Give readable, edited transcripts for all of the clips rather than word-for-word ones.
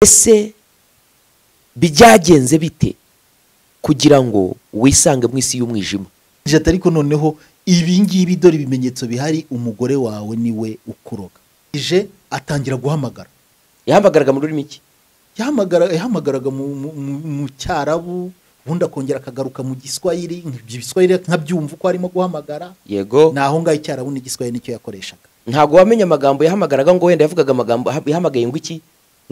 ese byagenze bite kugira ngo wisange mu isi y'umwijima? Ariko noneho ibi ngibi dore ibimenyetso bihari, umugore wawe niwe ukuroga. Atangira guhamagara. Yahamagaraga mu rurimi iki? Yahamagaraga mu cyarabu, ubundi akongera akagaruka mu giswahili. Igiswahili nkabyumva uko arimo guhamagara. Yego. Naho ngaho icyarabu n'igiswahili nicyo yakoreshaga. Ntago wamenya amagambo yahamagaraga ngo wenda yavugaga amagambo yahamagaye ngo iki?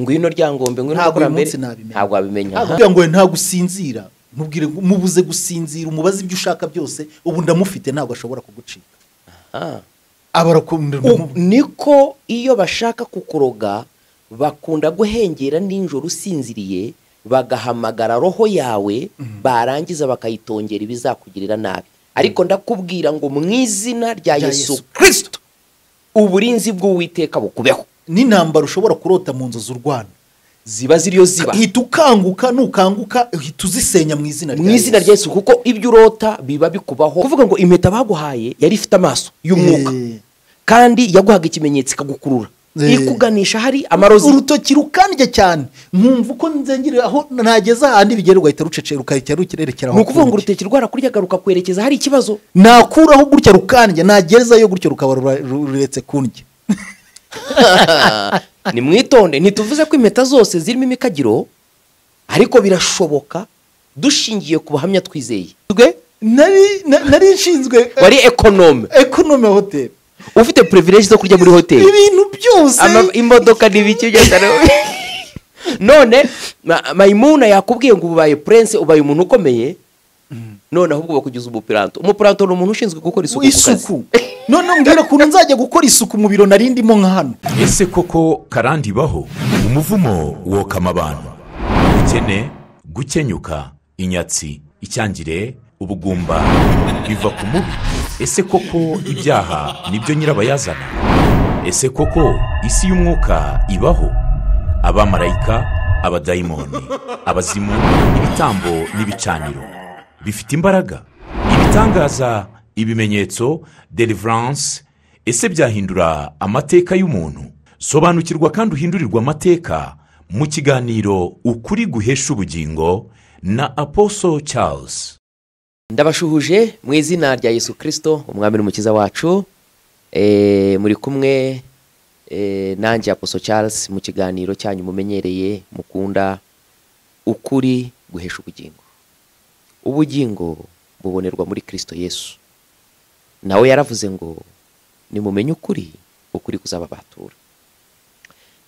Ngwino ryangombe, ngwino kurambere. Ntago wabimenya. Avuga ngo nta gusinzira. Mubwire mubuze gusinzira, umubaze ibyo ushaka byose, ubu ndamufite ntabwo ashobora kugucika. Abarakunda niko iyo bashaka kukuroga bakunda guhengera ninjoro usinziriye, bagahamagara roho yawe, barangiza bakayitongera ibizakugirira nabi. Ariko ndakubwira ngo mu izina rya Yesu Kristo uburinzi bw'Uwiteka bukubeho. N'intambara ushobora kurota mu nzozi urwana ziba ziriyo ziba, hita ukanguka, nukanguka hita uzisenya mu izina rya Yesu, kuko ibyo urota biba bikubaho. Kuvuga ngo impeta baguhaye yari ifite amaso y'umwuka, kandi yaguhaga ikimenyetso ikagukurura, ikuganisha hari amarozi. Urutoki rukandye cyane, nkumva uko nzengire aho nageza ahandi bigera ugahita rucecera ukahita rukirerekera. Ni ukuvuga ngo urutoki rwarakuryaga rukakwerekeza hari ikibazo. Nakuraho gutya rukandye, nagezayo gutya rukaba ruretse kundye. Ni mwitonde, ntituvuze ko impeta zose zirimo imikagiro, ariko birashoboka dushingiye ku buhamya twizeye. Nari nshinzwe wari ekonome hotel, ufite privilege zo kurya muri hotel, ibintu byose, imodoka n'ibiki byatano. None Mayimuna yakubwiye ngo ubaye prince, ubaye umuntu ukomeye, none ahubwo bakugize umupiranto. Umupiranto ni umuntu ushinzwe gukora isuku ku kazi. None mbwira kuntu nzajya gukora isuku mu biro narindimo nka hano. Ese koko karandi baho umuvumo wokama abantu, ukene, gukenyuka, inyatsi, icyangire, ubugumba biva ku mubi? Ese koko ibyaha nibyo nyirabayazana? Ese koko isi y'umwuka ibaho? Abamarayika, abadayimoni, abazimu, ibitambo n'ibicaniro bifite imbaraga, ibitangaza, ibimenyetso, deliverance. Ese byahindura amateka y'umuntu? Sobanukirwa kandi uhindurirwa amateka mu kiganiro ukuri guhesha ubugingo na Apostle Charles. Ndabashuhuje mu izina rya Yesu Kristo umwami n'umukiza wacu. Muri kumwe nanjye Apostle Charles mu kiganiro cyanyu mumenyereye mukunda, ukuri guhesha ubugingo. Ubugingo bubonerwa muri Kristo Yesu. Nawe yaravuze ngo nimumenye ukuri, ukuri kuzababatura.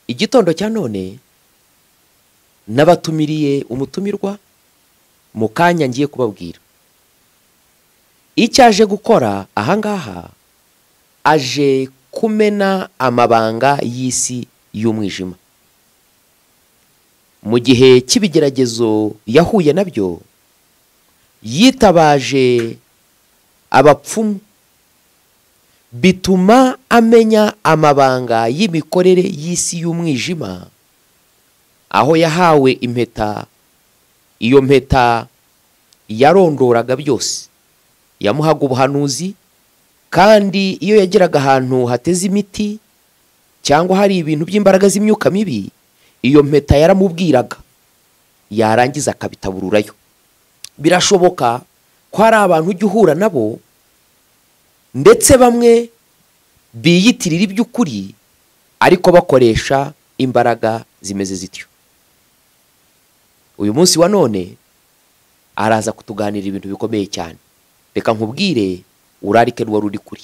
Igitondo cya none nabatumiriye umutumirwa mu kanya ngiye kubabwira. Icyo aje gukora ahangaha, aje kumena amabanga y'isi y'umwijima. Mu gihe cy'ibigeragezo yahuye nabyo, yitabaje abapfumu, bituma amenya amabanga y'imikorere y'isi y'umwijima, aho yahawe impeta. Iyo mpeta yarondoraga byose, yamuhaga ubuhanuzi, kandi iyo yageraga ahantu hateze imiti cyangwa hari ibintu by'imbaraga z'imyuka mibi, iyo mpeta yaramubwiraga, yarangiza akabitabururayo. Birashoboka ko hari abantu ujya uhura nabo, ndetse bamwe biyitirira iby'ukuri ariko bakoresha imbaraga zimeze zityo. Uyu munsi wa none araza kutuganira ibintu bikomeye cyane. Reka nkubwire urarike rwari uri kuri.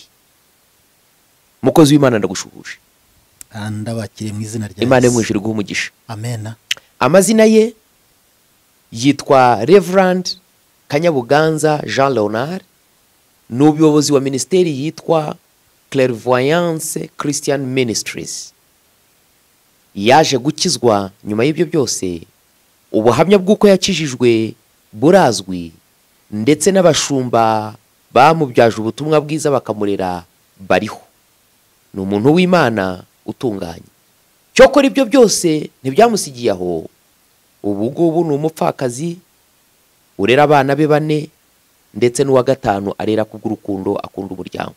Mukozi w'Imana ndagushuhuje. Ndabakire mu izina rya Yesu. Imana y'umwijuru iguhe umugisha. Amen. Amazina ye yitwa Reverend Kanyabuganza Jean Leonard, n'ubuyobozi wa ministeri yitwa Clairvoyance Christian Ministries. Yaje gukizwa nyuma y'ibyo byose, ubuhamya bw'uko yakijijwe burazwi, ndetse n'abashumba bamubyaje ubutumwa bwiza bakamurera bariho. Ni umuntu w'Imana utunganye. Cyokora ibyo byose ntibyamusigiye aho. Ubu ngubu ni umupfakazi urera abana be 4, ndetse n'uwa 5 arera kubw'urukundo, akunda umuryango.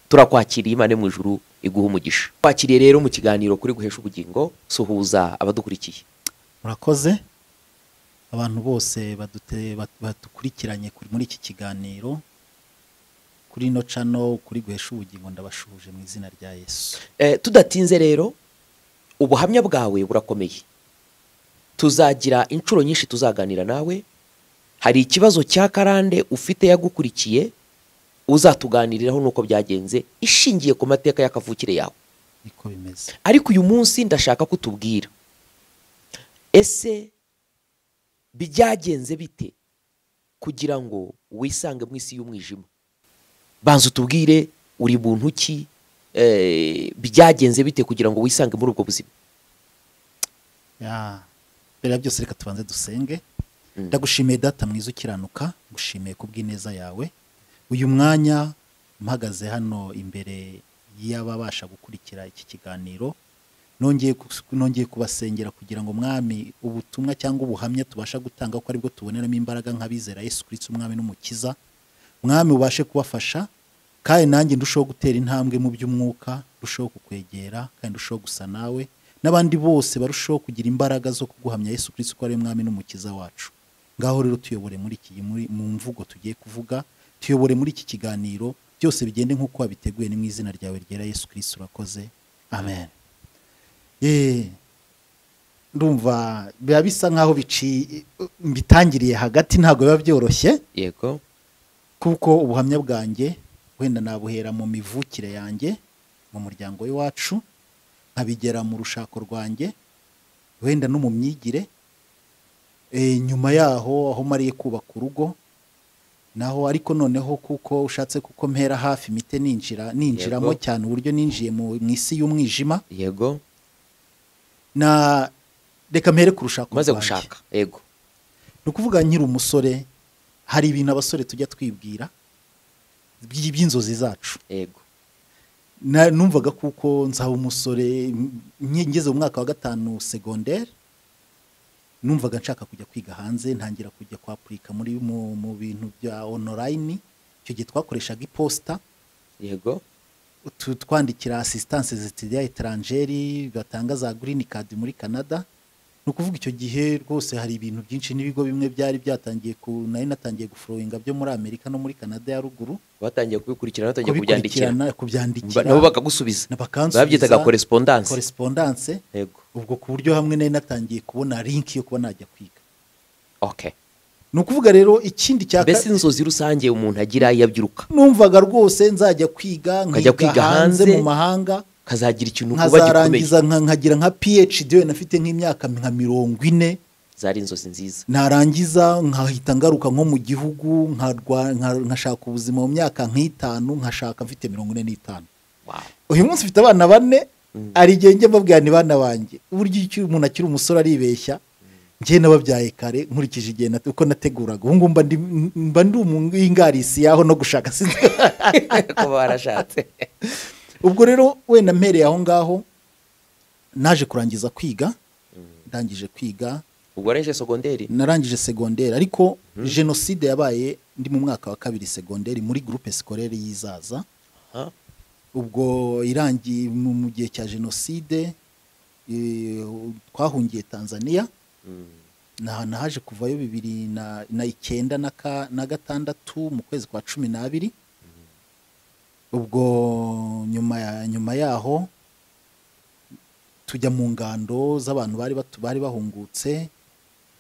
Turakwakiriye, Imana mu ijuru iguha umugisha. Twakiriye rero mu kiganiro kuri guhesha ubugingo. Suhuza abadukurikiye. murakoze abantu bose badukurikiranye muri iki kiganiro kuri ino cano kuri guhesha ubugingo ndabashuhuje mu izina rya Yesu. Tudatinze rero ubuhamya bwawe burakomeye, tuzagira inshuro nyinshi tuzaganira nawe. Hari ikibazo cya karande ufite yagukurikiye uzatuganiriraho nuko byagenze ishingiye ku mateka y'akavukire yawe. Niko bimeze. Ariko uyu munsi ndashaka kutubwira, ese byagenze bite kugira ngo wisange mu isi y'umwijima? Banza utubwire uri buntu ki, byagenze bite kugira ngo wisange muri ubwo buzima? Mbere byose reka tubanze dusenge. Ndagushimiye data mwiza ukiranuka, ngushimiye kubw'ineza yawe. Uyu mwanya mpagaze hano imbere y'ababasha gukurikira iki kiganiro, nongeye kubasengera kugira ngo mwami ubutumwa cyangwa ubuhamya tubasha gutanga ko aribwo tuboneramo imbaraga nk'abizera Yesu Kristo umwami n'umukiza, mwami ubashe kubafasha kandi nanjye ndushaho gutera intambwe mu by'umwuka, ndushaho kukwegera kandi ndushaho gusa nawe, n'abandi bose barushaho kugira imbaraga zo kuguhamya Yesu Kristo ko ari umwami n'umukiza wacu. Ngaho rero tuyobore muri mu mvugo tugiye kuvuga, tuyobore muri iki kiganiro, byose bigende nk'uko wabiteguye, ni mu izina ryawe ryera Yesu Kristo urakoze, amen. Ndumva biba bisa nkaho mbitangiriye hagati, ntabwo biba byoroshye. Yego. Kuko ubuhamya bwanjye wenda nabuhera mu mivukire yanjye mu muryango w'iwacu, nkabigera mu rushako rwanjye, wenda no mu myigire, nyuma yaho aho mariye kubaka urugo naho, ariko noneho kuko ushatse kuko mpera hafi mite ninjiramo cyane uburyo ninjiye mu isi y'umwijima. Yego. Na reka mpere ku rushako maze gushaka. Yego. Nukuvuga nkiri umusore, hari ibintu abasore tujya twibwira by'inzozi zacu. Yego. Numvaga kuko nzaba umusore ngeze mu mwaka wa 5 secondaire, numvaga nshaka kujya kwiga hanze, ntangira kujya kwapurika mu bintu bya online. Icyo gihe twakoreshaga iposta. Yego. Twandikira assistance d'étudiants étrangers batanga za green card muri Canada. Nukuvuga icyo gihe rwose hari ibintu byinshi n'ibigo bimwe byari byatangiye nari natangiye guflowinga byo muri Amerika no muri Canada ya ruguru. Batangiye kubikurikirana, batangiye kubyandikira nabo bakagusubiza. Babyitaga correspondance. Yego. Ubwo ku buryo hamwe nari natangiye kubona link yo kuba najya kwiga. Okay. Nukuvuga rero ikindi cyaka bese inzozi rusange umuntu agira yabyiruka. Numvaga rwose nzajya kwiga hanze mu mahanga, kazagira ikintu kuba gikomeye, nkazarangiza nkagira nka PhD nafite nk'imyaka nka 40. Zari inzozi nziza. Narangiza nkahita ngaruka nko mu gihugu nkashaka ubuzima mu myaka nk'5, nkashaka mfite 45. Wow. Uyu munsi mfite abana 4. Ari genge mbabwira ni bana banjye. Uburyo umuntu akiri umusore aribeshya. Ngiye nababyaye kare nkurikije igihe uko nateguraga. Ubu mba ndi umungarisi yaho no gushaka sinzi ko barashatse. Ubwo rero wenda mpereye aho ngaho naje kurangiza kwiga. Ndangije kwiga. Ubwo arangije secondaire? Narangije secondaire, ariko jenoside yabaye ndi mu mwaka wa 2 secondaire muri groupe scolaire yizaza. Ubwo irangiye mu gihe cya jenoside, twahungiye Tanzania. Nahaje kuvayo 2009 na 6 mu kwezi kwa 12. Ubwo nyuma yaho tujya mu ngando z'abantu bari bahungutse,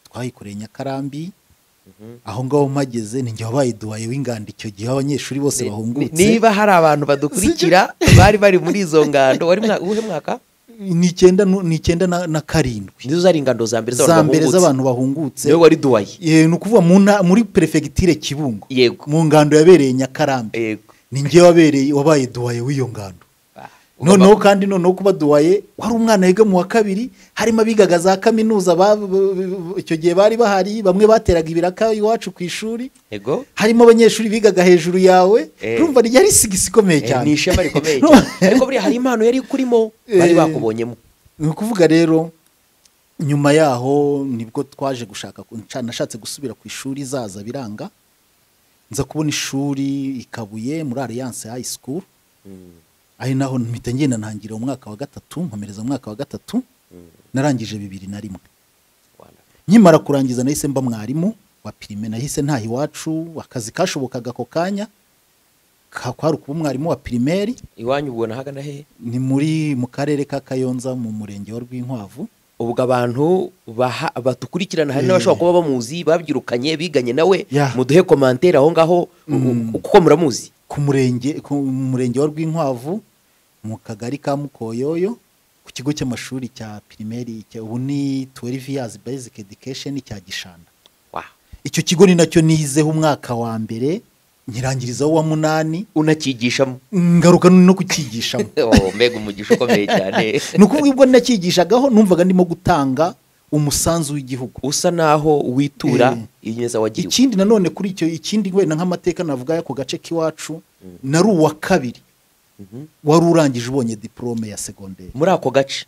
twayikoreye Nyakarambi. Aho ngaho mpageze ninjye wabaye duwaye w'ingando icyo gihe abanyeshuri bose bahungutse. Niba hari abantu badukurikira bari muri izo ngando, wari uwuhe mwaka? Ni 9 na 7. Nizo zari ingando za mbere z'abantu bahungutse. Niwe wari duwaye. Ni ukuvuga muri prefecture Kibungo. Yego. Mu ngando yabereye Nyakarambi. Yego. Ninjye wabaye duwaye w'iyo ngando. Noneho kandi kuba duwaye wari umwana yiga mu wa 2, harimo abigaga za kaminuza icyo gihe bari bahari, bamwe bateraga ibiraka iwacu ku ishuri. Yego. Harimo abanyeshuri bigaga hejuru yawe. Urumva yari sigisi ikomeye cyane. Ni ishema rikomeye cyane. Ariko buri hari impano yari kurimo bari bakubonyemo. Ni ukuvuga rero nyuma yaho nibwo twaje gushaka, nashatse gusubira ku ishuri zaza biranga, nza kubona ishuri ikabuye muri Alliance High School. Aho naho mpita ngenda ntangira umwaka wa 3, nkomereza umwaka wa 3. Narangije 2001. nkimara kurangiza nahise mba mwarimu wa pirime, nahise ntaha iwacu, akazi kashobokaga ako kanya kwari kuba umwarimu wa pirimeri. Iwanyu ubona hagana he? Ni mu karere ka Kayonza mu murenge wa Rwinkwavu. Ubwo abantu batukurikirana hari n'abashobora kuba bamuzi, babyirukanye biganye nawe, muduhe commentaire aho ngaho kuko muramuzi. Ku murenge wa Rwinkwavu mu kagari ka Mukoyoyo, ku kigo cy'amashuri cya pirimeri ubu ni 12 years basic education cya Gishanda. Icyo kigo ni nacyo nizeho umwaka wa mbere nkirangirizaho wa 8. Unakigishamo? Ngaruka no kukigishamo. Mbega umugisha ukomeye cyane. Nukuvuga ubwo nakigishagaho numvaga ndimo gutanga umusanzu w'igihugu, usa naho witura inyeza wagiriwe. Ikindi nanone kuri icyo, ikindi wenda nk'amateka navuga ko gace k'iwacu nari uwa kabiri wari urangije ubonye diplome ya secondaire muri ako gace.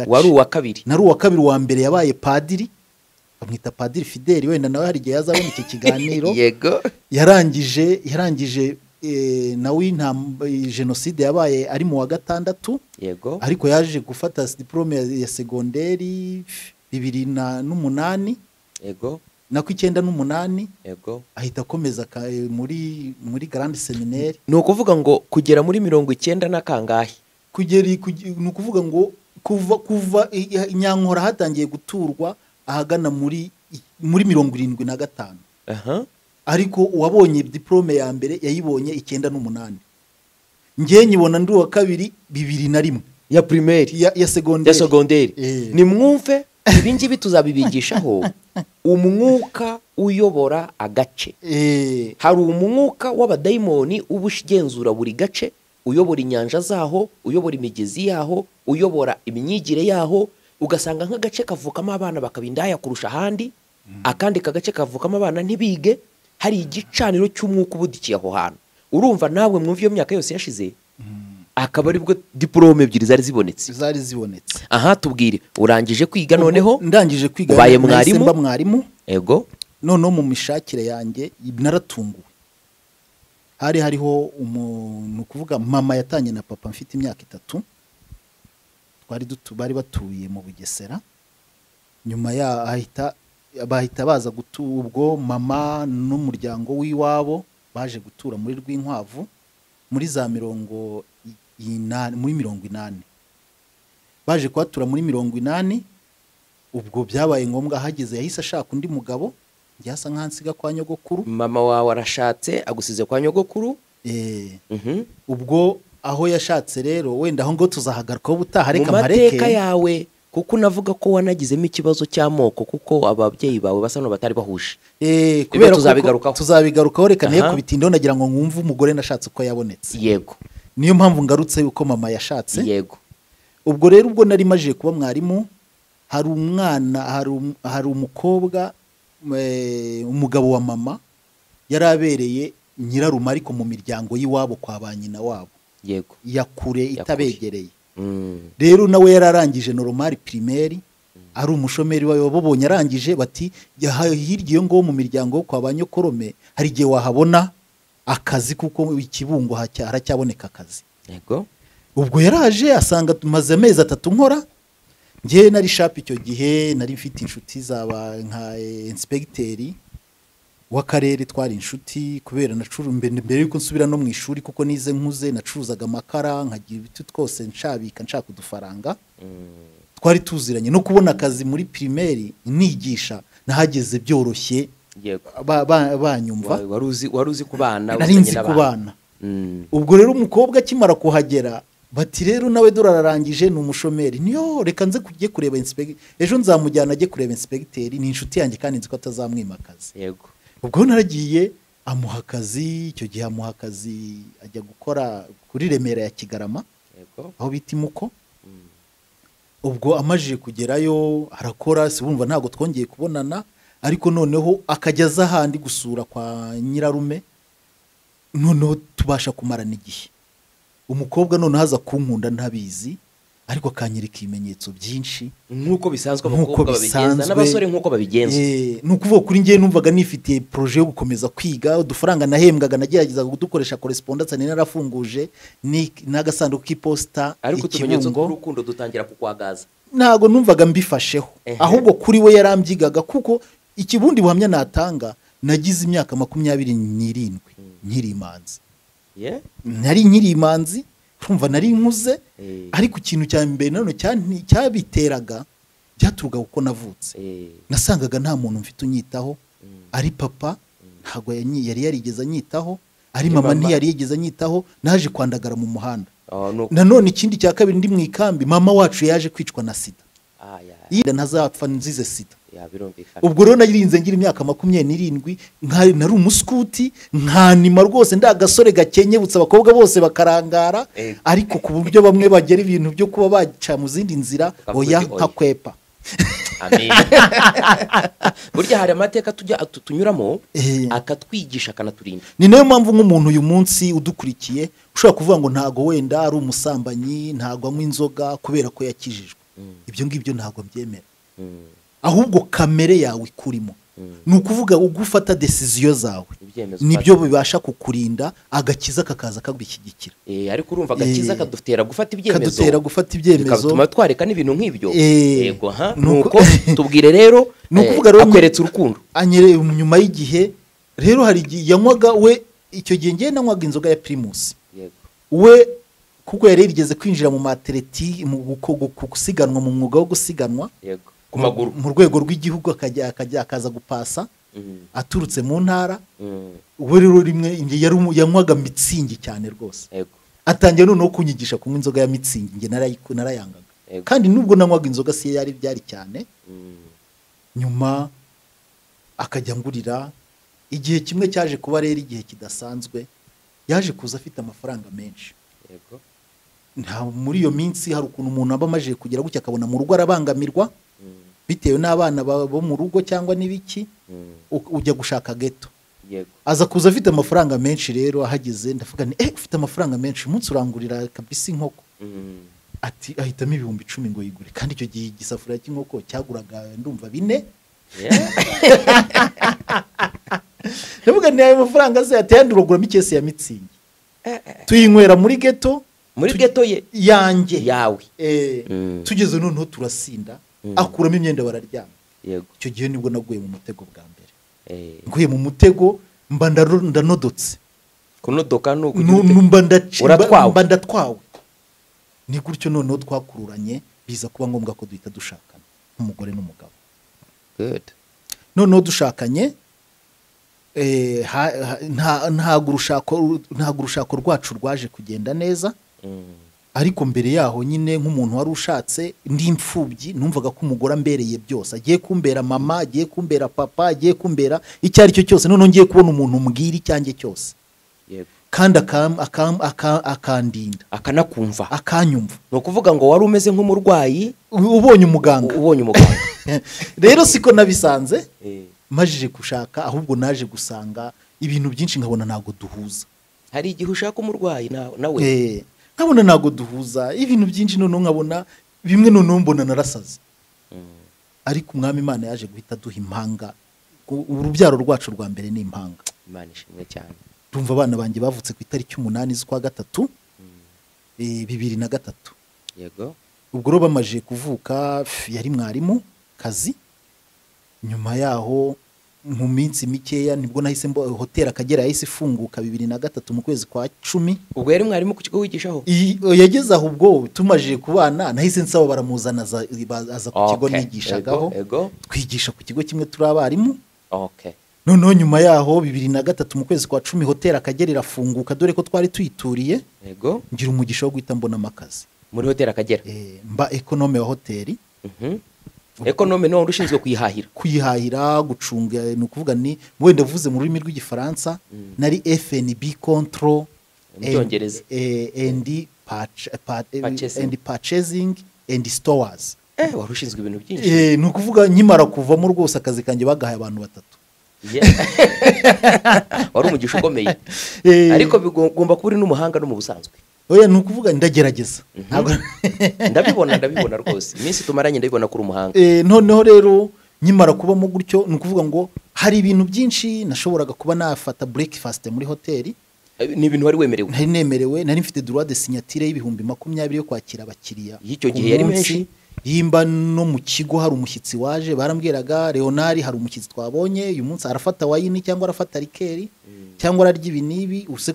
Wari uwa kabiri. Nari uwa kabiri, wa mbere yabaye padiri, bamwita Padiri Fideli, wenda nawe hari igihe yazabona iki kiganiro. Yego. yarangije nawe jenoside yabaye ari mu wa 6. Yego. Ariko yaje gufata diplome ya secondaire 2008. Yego. Nako 9 Yego. Ahita akomeza muri Grande Seminaire. Ni ukuvuga ngo kugera muri 90 na kangahe? Ni ukuvuga ngo kuva Nyankora hatangiye guturwa ahagana muri 75. Ariko uwabonye diplome ya mbere yayibonye 98. Ngiye nyibona ndi wa kabiri 2001 ya primaire ya secondaire. Ni mwumve ibingibi tuzabibigishaho umwuka uyobora agace. Hari umwuka w'abadayimoni ubushigenzura buri gace, uyobora inyanja zaho, uyobora imigezi yaho, uyobora imyigire yaho. Ugasanga nk'agace kavukamo abana bakabindaya kurusha ahandi, akandi kagace kavukamo abana ntibige. Hari igicaniro cy'umwuka ubudikiye aho hantu. Urumva nawe mwumva iyo myaka yose yashize akaba aribwo diplome ebyiri zari zibonetse. Aha tubwire, urangije kwiga noneho? Ndangije kwiga ubaye mwarimu. Ego. Noneho mu mishakire yanjye naratunguwe. Hariho umuntu kuvuga mama yatanye na papa mfite imyaka 3. Bari batuye mu Bugesera. Nyuma bahita baza ubwo mama n'umuryango w'iwabo baje gutura muri Rwinkwavu muri za 80. Baje kwatura muri 80. Ubwo byabaye ngombwa hageze yahise ashaka undi mugabo, yasa nkansiga kwa nyogokuru. Mama wawe arashatse agusize kwa nyogokuru? Ubwo aho yashatse rero wenda aho ngo tuzahagarukaho butaha, reka mareke mu mateka yawe, kuko navuga ko wanagizemo ikibazo cy'amoko kuko ababyeyi bawe basa no batari bahuje. Kubera tuzabigarukaho, reka niye kubitindaho nagira ngo mwumve umugore nashatse uko yabonetse. Yego. Niyo mpamvu ngarutse uko mama yashatse. Yego. Ubwo rero ubwo nari maje kuba mwarimu, hari umwana, hari umukobwa, umugabo wa mama yarabereye nyirarume ariko mu miryango y'iwabo kwa ba nyina wabo. Yego. Yakure itabegereye. Rero nawe yararangije normal primaire, ari umushomeri wawe babonye arangije bati hirgiye ngo mu miryango kwa banyokorome hari gihe wahabona akazi kuko ikibungo haracyaboneka akazi. Yego. Ubwo yaraje asanga tumaze amezi 3 nkora. Ngiye nari shop icyo gihe nari mfite inshuti zaba nka inspecteur w'akarere, twari inshuti kubera mbere yuko nsubira no mu ishuri kuko nize nkuze nacuruzaga amakara nkagira ibiti twose nshaka udufaranga. Twari tuziranye no kubona akazi muri primaire nigisha nahageze byoroshye. Banyumva waruzi kubana. Nari nzi kubana. Ubwo rero umukobwa kimara kuhagera bati rero nawe Dore ararangije ni umushomeri. Niyo reka nze kujye kureba inspector, ejo nzamujyana ajye kureba inspector, ni inshuti yanjye kandi nzi ko atazamwima akazi. Yego. Ubwo naragiye amuha akazi, icyo gihe amuha akazi ajya gukora kuri Remera ya Kigarama. Yego. Aho biti muko. Ubwo amajije kugerayo arakora, sibumva ntago twongeye kubonana, ariko noneho akajyaza ahandi gusura kwa nyirarume. Noneho tubasha kumarana igihe. Umukobwa none haza kunkunda ntabizi, ariko kanyereka ibimenyetso byinshi nkuko bisanzwe abakobwa babigenza n'abasore nkuko babigenza. Nukuvuga kuri ngiye numvaga nifitiye projet yo gukomeza kwiga, udufaranga nahembwaga nagerageza kudukoresha correspondence narafunguje n'agasanduku k'iposta. Ariko utumenyetso tw'urukundo dutangira kukwagaza. ntago numvaga mbifasheho ahubwo kuri we yarambyigaga kuko ikibundi buhamya natanga nagize imyaka 27 nkiri imanzi nari nkiri imanzi kumva nari nkuze ariko ikintu cya mbere none cyabiteraga byaturuga uko navutse nasangaga nta muntu mfite unyitaho ari papa ntago yari yarigeze anyitaho ari mama ntiyari yigeze anyitaho naje kwandagara mu muhanda nanone ikindi cya kabiri ndi mu ikambi mama wacu yaje kwicwa na sida yenda ntazapfa nzize sida ubwo rero nayirinze ngira imyaka 27 nari umuskuti nkanima rwose ndagasore gakenyebutse abakobwa bose bakarangara ariko ku buryo bamwe bagera ibintu byo kuba baca mu zindi nzira oya nkakwepa amen burya hari amateka tunyuramo akatwigisha akanaturinda ni nayo mpamvu nk'umuntu uyu munsi udukurikiye ushobora kuvuga ngo ntago wenda ari umusambanyi ntago anywa inzoga kubera ko yakijijwe ibyo ngibyo ntago mbyemera ahubwo kamere yawe ikurimo ni ukuvuga ugufata decision zawe nibyo bibasha kukurinda agakiza kakaza kagwishyigikira ariko urumva agakiza kadutera gufata ibyemezo bikatuma twareka n'ibintu nk'ibyo yego nuko tubwire rero akweretse urukundo anyere nyuma y'igihe rero hari igihe yanywaga we icyo gihe ngiye nanywaga inzoga ya Primus we kuko yari yarigeze kwinjira mu matereti mu gusiganwa mu mwuga wo gusiganwa mu rwego rw'igihugu akaza gupasa aturutse mu ntara we rero rimwe yanywaga mitsingi cyane rwose atangiye noneho kunyigisha kunywa inzoga ya mitsingi nge narayangaga kandi nubwo nanywaga inzoga si yari byari cyane nyuma akajya ngurira igihe kimwe cyaje kuba rero igihe kidasanzwe yaje kuza afite amafaranga menshi muri iyo minsi hari ukuntu umuntu aba amaje kugera gutya akabona mu rugo arabangamirwa bitewe n'abana bo mu rugo cyangwa n'ibiki ujya gushaka geto aza kuza afite amafaranga menshi rero ahageze ndavuga ni ufite amafaranga menshi umunsi urangurira kabisa inkoko ati ahitamo 10,000 ngo yigure kandi icyo gihe igisafuriya cy'inkoko cyaguraga ndumva 4 ndavuga ni ayo mafaranga ze atayandurugura mikese ya mitsingi tuyinywera muri geto ye yanjye yawe tugeze noneho turasinda akuramo imyenda bararyama icyo gihe nibwo naguye mu mutego bwa mbere nguye mu mutego mba ndanodotse kunodoka mba ndatwawe ni gutyo noneho twakururanye biza kuba ngombwa ko duhita dushakana nk'umugore n'umugabo noneho dushakanye ntago urushako rwacu rwaje kugenda neza ariko mbere yaho nyine nk'umuntu wari ushatse ndi imfubyi numvaga ko umugore ambereye byose agiye kumbera mama agiye kumbera papa agiye kumbera icyo ari cyo cyose noneho ngiye kubona umuntu umbwira icyanjye cyose kandi akandinda akanakumva akanyumva ni ukuvuga ngo wari umeze nk'umurwayi ubonye umuganga rero siko nabisanze majije gushaka ahubwo naje gusanga ibintu byinshi nkabona ntago duhuza hari igihe ushaka umurwayi nawe nkabona ntago duhuza ibintu byinshi noneho nkabona bimwe noneho mbona narasaze ariko umwami Imana yaje guhita duha impanga urubyaro rwacu rwa mbere ni impanga Imana ishimwe cyane tumva abana banjye bavutse ku itariki 8 z'ukwa gatatu 2003 yego ubwo ro bamaje kuvuka yari mwarimu kazi nyuma yaho mu minsi mikeya nibwo nahise hotel Akagera yahise ifunguka 2003 mu kwezi kwa 10 ubwo yari mwarimu ku kigo wigishaho yageze aho ubwo tumaje kubana nahise nsaba baramuzana aza ku kigo nigishagaho twigisha ku kigo kimwe turi abarimu noneho nyuma yaho 2003 mu kwezi kwa 10 hotel Akagera irafunguka dore ko twari tuyituriye ngira umugisha wo guhita mbona amakazi muri hotel Akagera mba ekonome wa hoteli ekonome no urushinzwe kuyihahira gucunga ni ukuvuga ni wenda vuze mu rurimi rw'igifaransa nari FNB control and purchasing and stores warushinzwe ibintu byinshi ni ukuvuga nkimara kuvamo rwose akazi kanjye bagahaye abantu 3 wari umugisha ukomeye ariko bigomba kuba uri n'umuhanga no mu busanzwe oya ni ukuvuga ndagerageza ndabibona rwose iminsi tumaranye ndabibona kuri umuhanga noneho rero nkimara kubamo gutyo ni ukuvuga ngo hari ibintu byinshi nashoboraga kuba nafata breakfast muri hoteli ni ibintu wari wemerewe nari nemerewe nari mfite droit de signature y'ibihumbi 20 yo kwakira abakiriya y'icyo gihe yari menshi yimba no mu kigo hari umushyitsi waje barambwiraga Leonard hari umushyitsi twabonye uyu munsi arafata wayini cyangwa arafata rikeri cyangwa ararya ibinibi use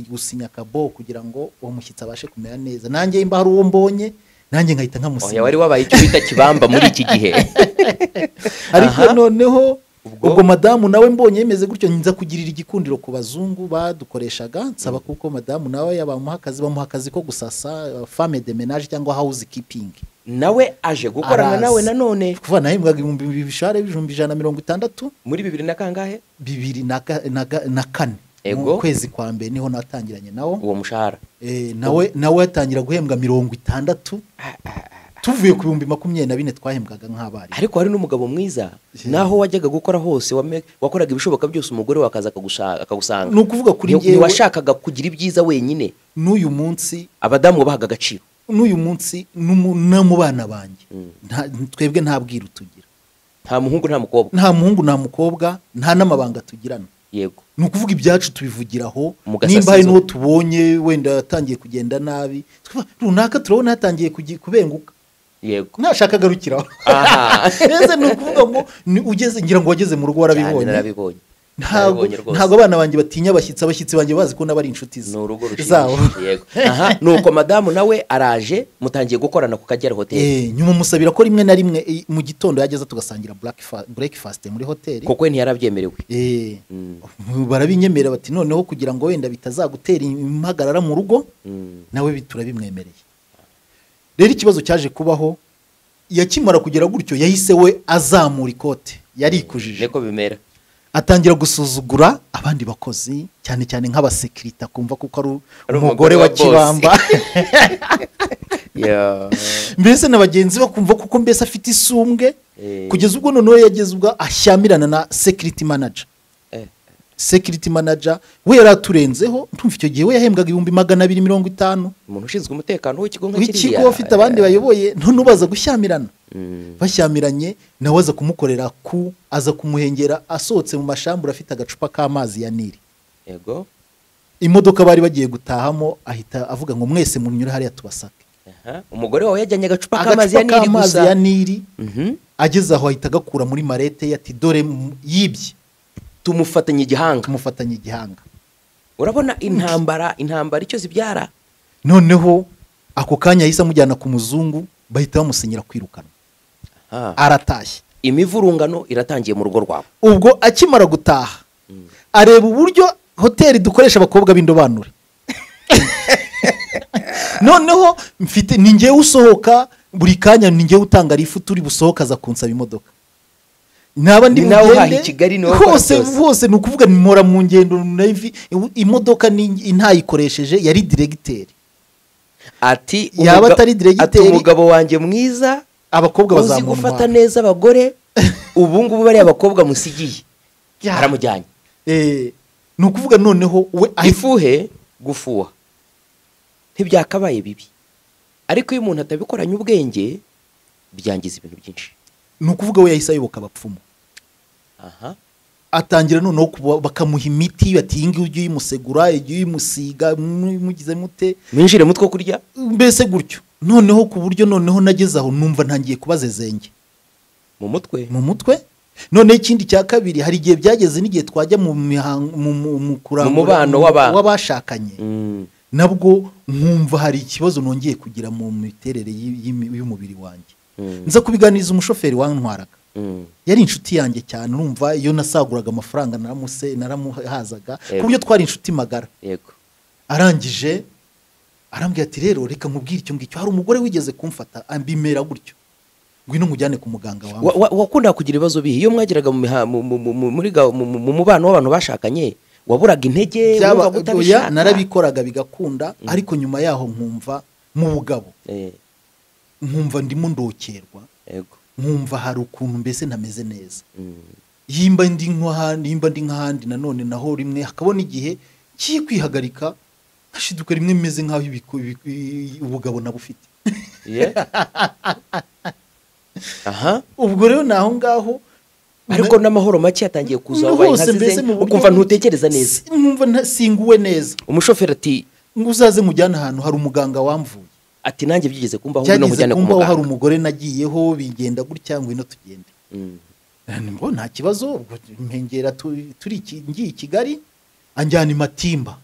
gusinya kabo kugira ngo uwo mushyitsi abashe kumera neza nanjye imba hari uwo mbonye nanjye nkahita nkamusinya wari wabaye icyo bita kibamba muri iki gihe ariko noneho ubwo madamu nawe mbonye yemeze gutyo nza kugirira igikundiro ku bazungu badukoreshaga nsaba kuko madamu nawe bamuha akazi ko gusasa femme de ménage cyangwa house keeping nawe aje gukorana nawe nanone kuva nahembwaga ibihumbi bishare ibihumbi 160 muri 2000 na kangahe 2004 mu kwezi kwa mbere niho natangiranye nawo uwo mushahara nawe yatangira guhembwa 60 tuvuye ku 2024 twahembwaga nk'abari ariko hari n'umugabo mwiza naho wajyaga gukora hose wakoraga ibishoboka byose umugore wakaza akagusanga nukuvuga kuri ngewe washakaga kugira ibyiza wenyine n'uyu munsi abadamu bahaga agaciro n'uyu munsi no mu bana banjye twebwe nta bwiru tugira nta muhungu nta mukobwa nta n'amabanga tugirana yego nukuvuga ibyacu tubivugiraho nimba hari n'uwo tubonye wenda yatangiye kugenda nabi runaka turabona yatangiye kubenguka yego nashaka garukiraho neze nukuvuga ngo ugeze ngira ngo wageze mu rugo warabibonye ntago abana banjye batinya abashyitsi banjye bazi ko nabari inshuti zabo yego nuko madamu nawe araje mutangiye gukorana ku Kagera hotel nyuma musabira ko rimwe na rimwe mu gitondo yageza tugasangira breakfast muri hotel koko ntiyarabyemerewe barabinyemerera bati noneho kugira ngo wenda bitazagutera impagarara mu rugo nawe turabimwemereye rero ikibazo cyaje kubaho yakimara kugera gutyo yahise we azamura ikote yarikujije niko bimera atangira gusuzugura abandi bakozi cyane cyane nk'abasekirita kumva kuko ari umugore wa kibamba mbese n'abagenzi bakumva kuko mbese afite isumbwe kugeza ubwo noneho yageze ubwo ashyamirana na security manager we yaraturenzeho ntumva icyo gihe we yahembwaga 250 umuntu ushinzwe umutekano w'ikigo ufite abandi bayoboye none ubaza gushyamirana bashyamiranye nawe aza kumukorera aza kumuhengera asohotse mu mashambura afite agacupa k'amazi ya Nili yego imodoka bari bagiye gutahamo ahita avuga ngo mwese munyure hariya tubasake umugore wawe yajyanye agacupa k'amazi ya Nili ageze aho ahita agakura muri marete ati dore yibye tumufatanye igihanga urabona intambara icyo zibyara noneho ako kanya yahise amujyana ku muzungu bahita bamusinyira kwirukana aratashye imivurungano iratangiye mu rugo rwawe ubwo akimara gutaha areba uburyo hoteli dukoresha abakobwa b'indobanure noneho mfite ni ngewe usohoka buri kanya ni ngewe utanga rifu turi busohoka aza kunsaba imodoka naba ndi mugende hose ni ukuvuga nimora mu ngendo imodoka ntayikoresheje yari diregiteri ati yaba atari diregiteri umugabo wanjye mwiza abakobwa uzi gufata neza abagore ubu ngubu bari abakobwa musigiye aramujyanye ni ukuvuga noneho we ifuhe gufuha ntibyakabaye bibi ariko iyo umuntu atabikoranye ubwenge byangiza ibintu byinshi ni ukuvuga we yahise ayoboka abapfumu atangira noneho bakamuha imiti bati iyi ngiyi ujye uyimusegura ujye uyimusiga mugize mute mwinjire mutwo kurya mbese gutyo noneho ku buryo noneho nageze aho numva ntangiye kubazezenge mu mutwe noneho ikindi cya kabiri hari igihe byageze n'igihe twajya mu mubano w'abashakanye nabwo nkumva hari ikibazo nongeye kugira mu miterere y'umubiri wanjye nza kubiganiriza umushoferi wantwaraga yari inshuti yanjye cyane urumva iyo nasaguraga amafaranga naramuhazaga ku buryo twari inshuti magara arangije arambwira ati rero reka nkubwire icyo ngicyo hari umugore wigeze kumfata ambimera gutyo ngwino mujyane ku muganga wawe wakunda kugira ibibazo bihe iyo mwageraga mu mubano w'abantu bashakanye waburaga intege narabikoraga bigakunda ariko nyuma yaho nkumva mu bugabo nkumva ndimo ndokerwa nkumva hari ukuntu mbese ntameze neza yimba ndi nk'ahandi nanone naho rimwe hakabona igihe kiye kwihagarika hashiduka rimwe meze nk'aho ubugabo nabufite ubwo rero naho ngaho ariko n'amahoro make yatangiye kuza ukumva ntutekereza neza nkumva singuwe neza umushoferi ati ngo uzaze mujyana ahantu hari umuganga wamvuye ati nanjye byigeze kumbaho byageze no mujyane ku kumbaho hari muganga. umugore nagiyeho bigenda gutya ngo ino tugende ngo nta kibazo ubwo mpengera ngiye i Kigali anjyana i Matimba.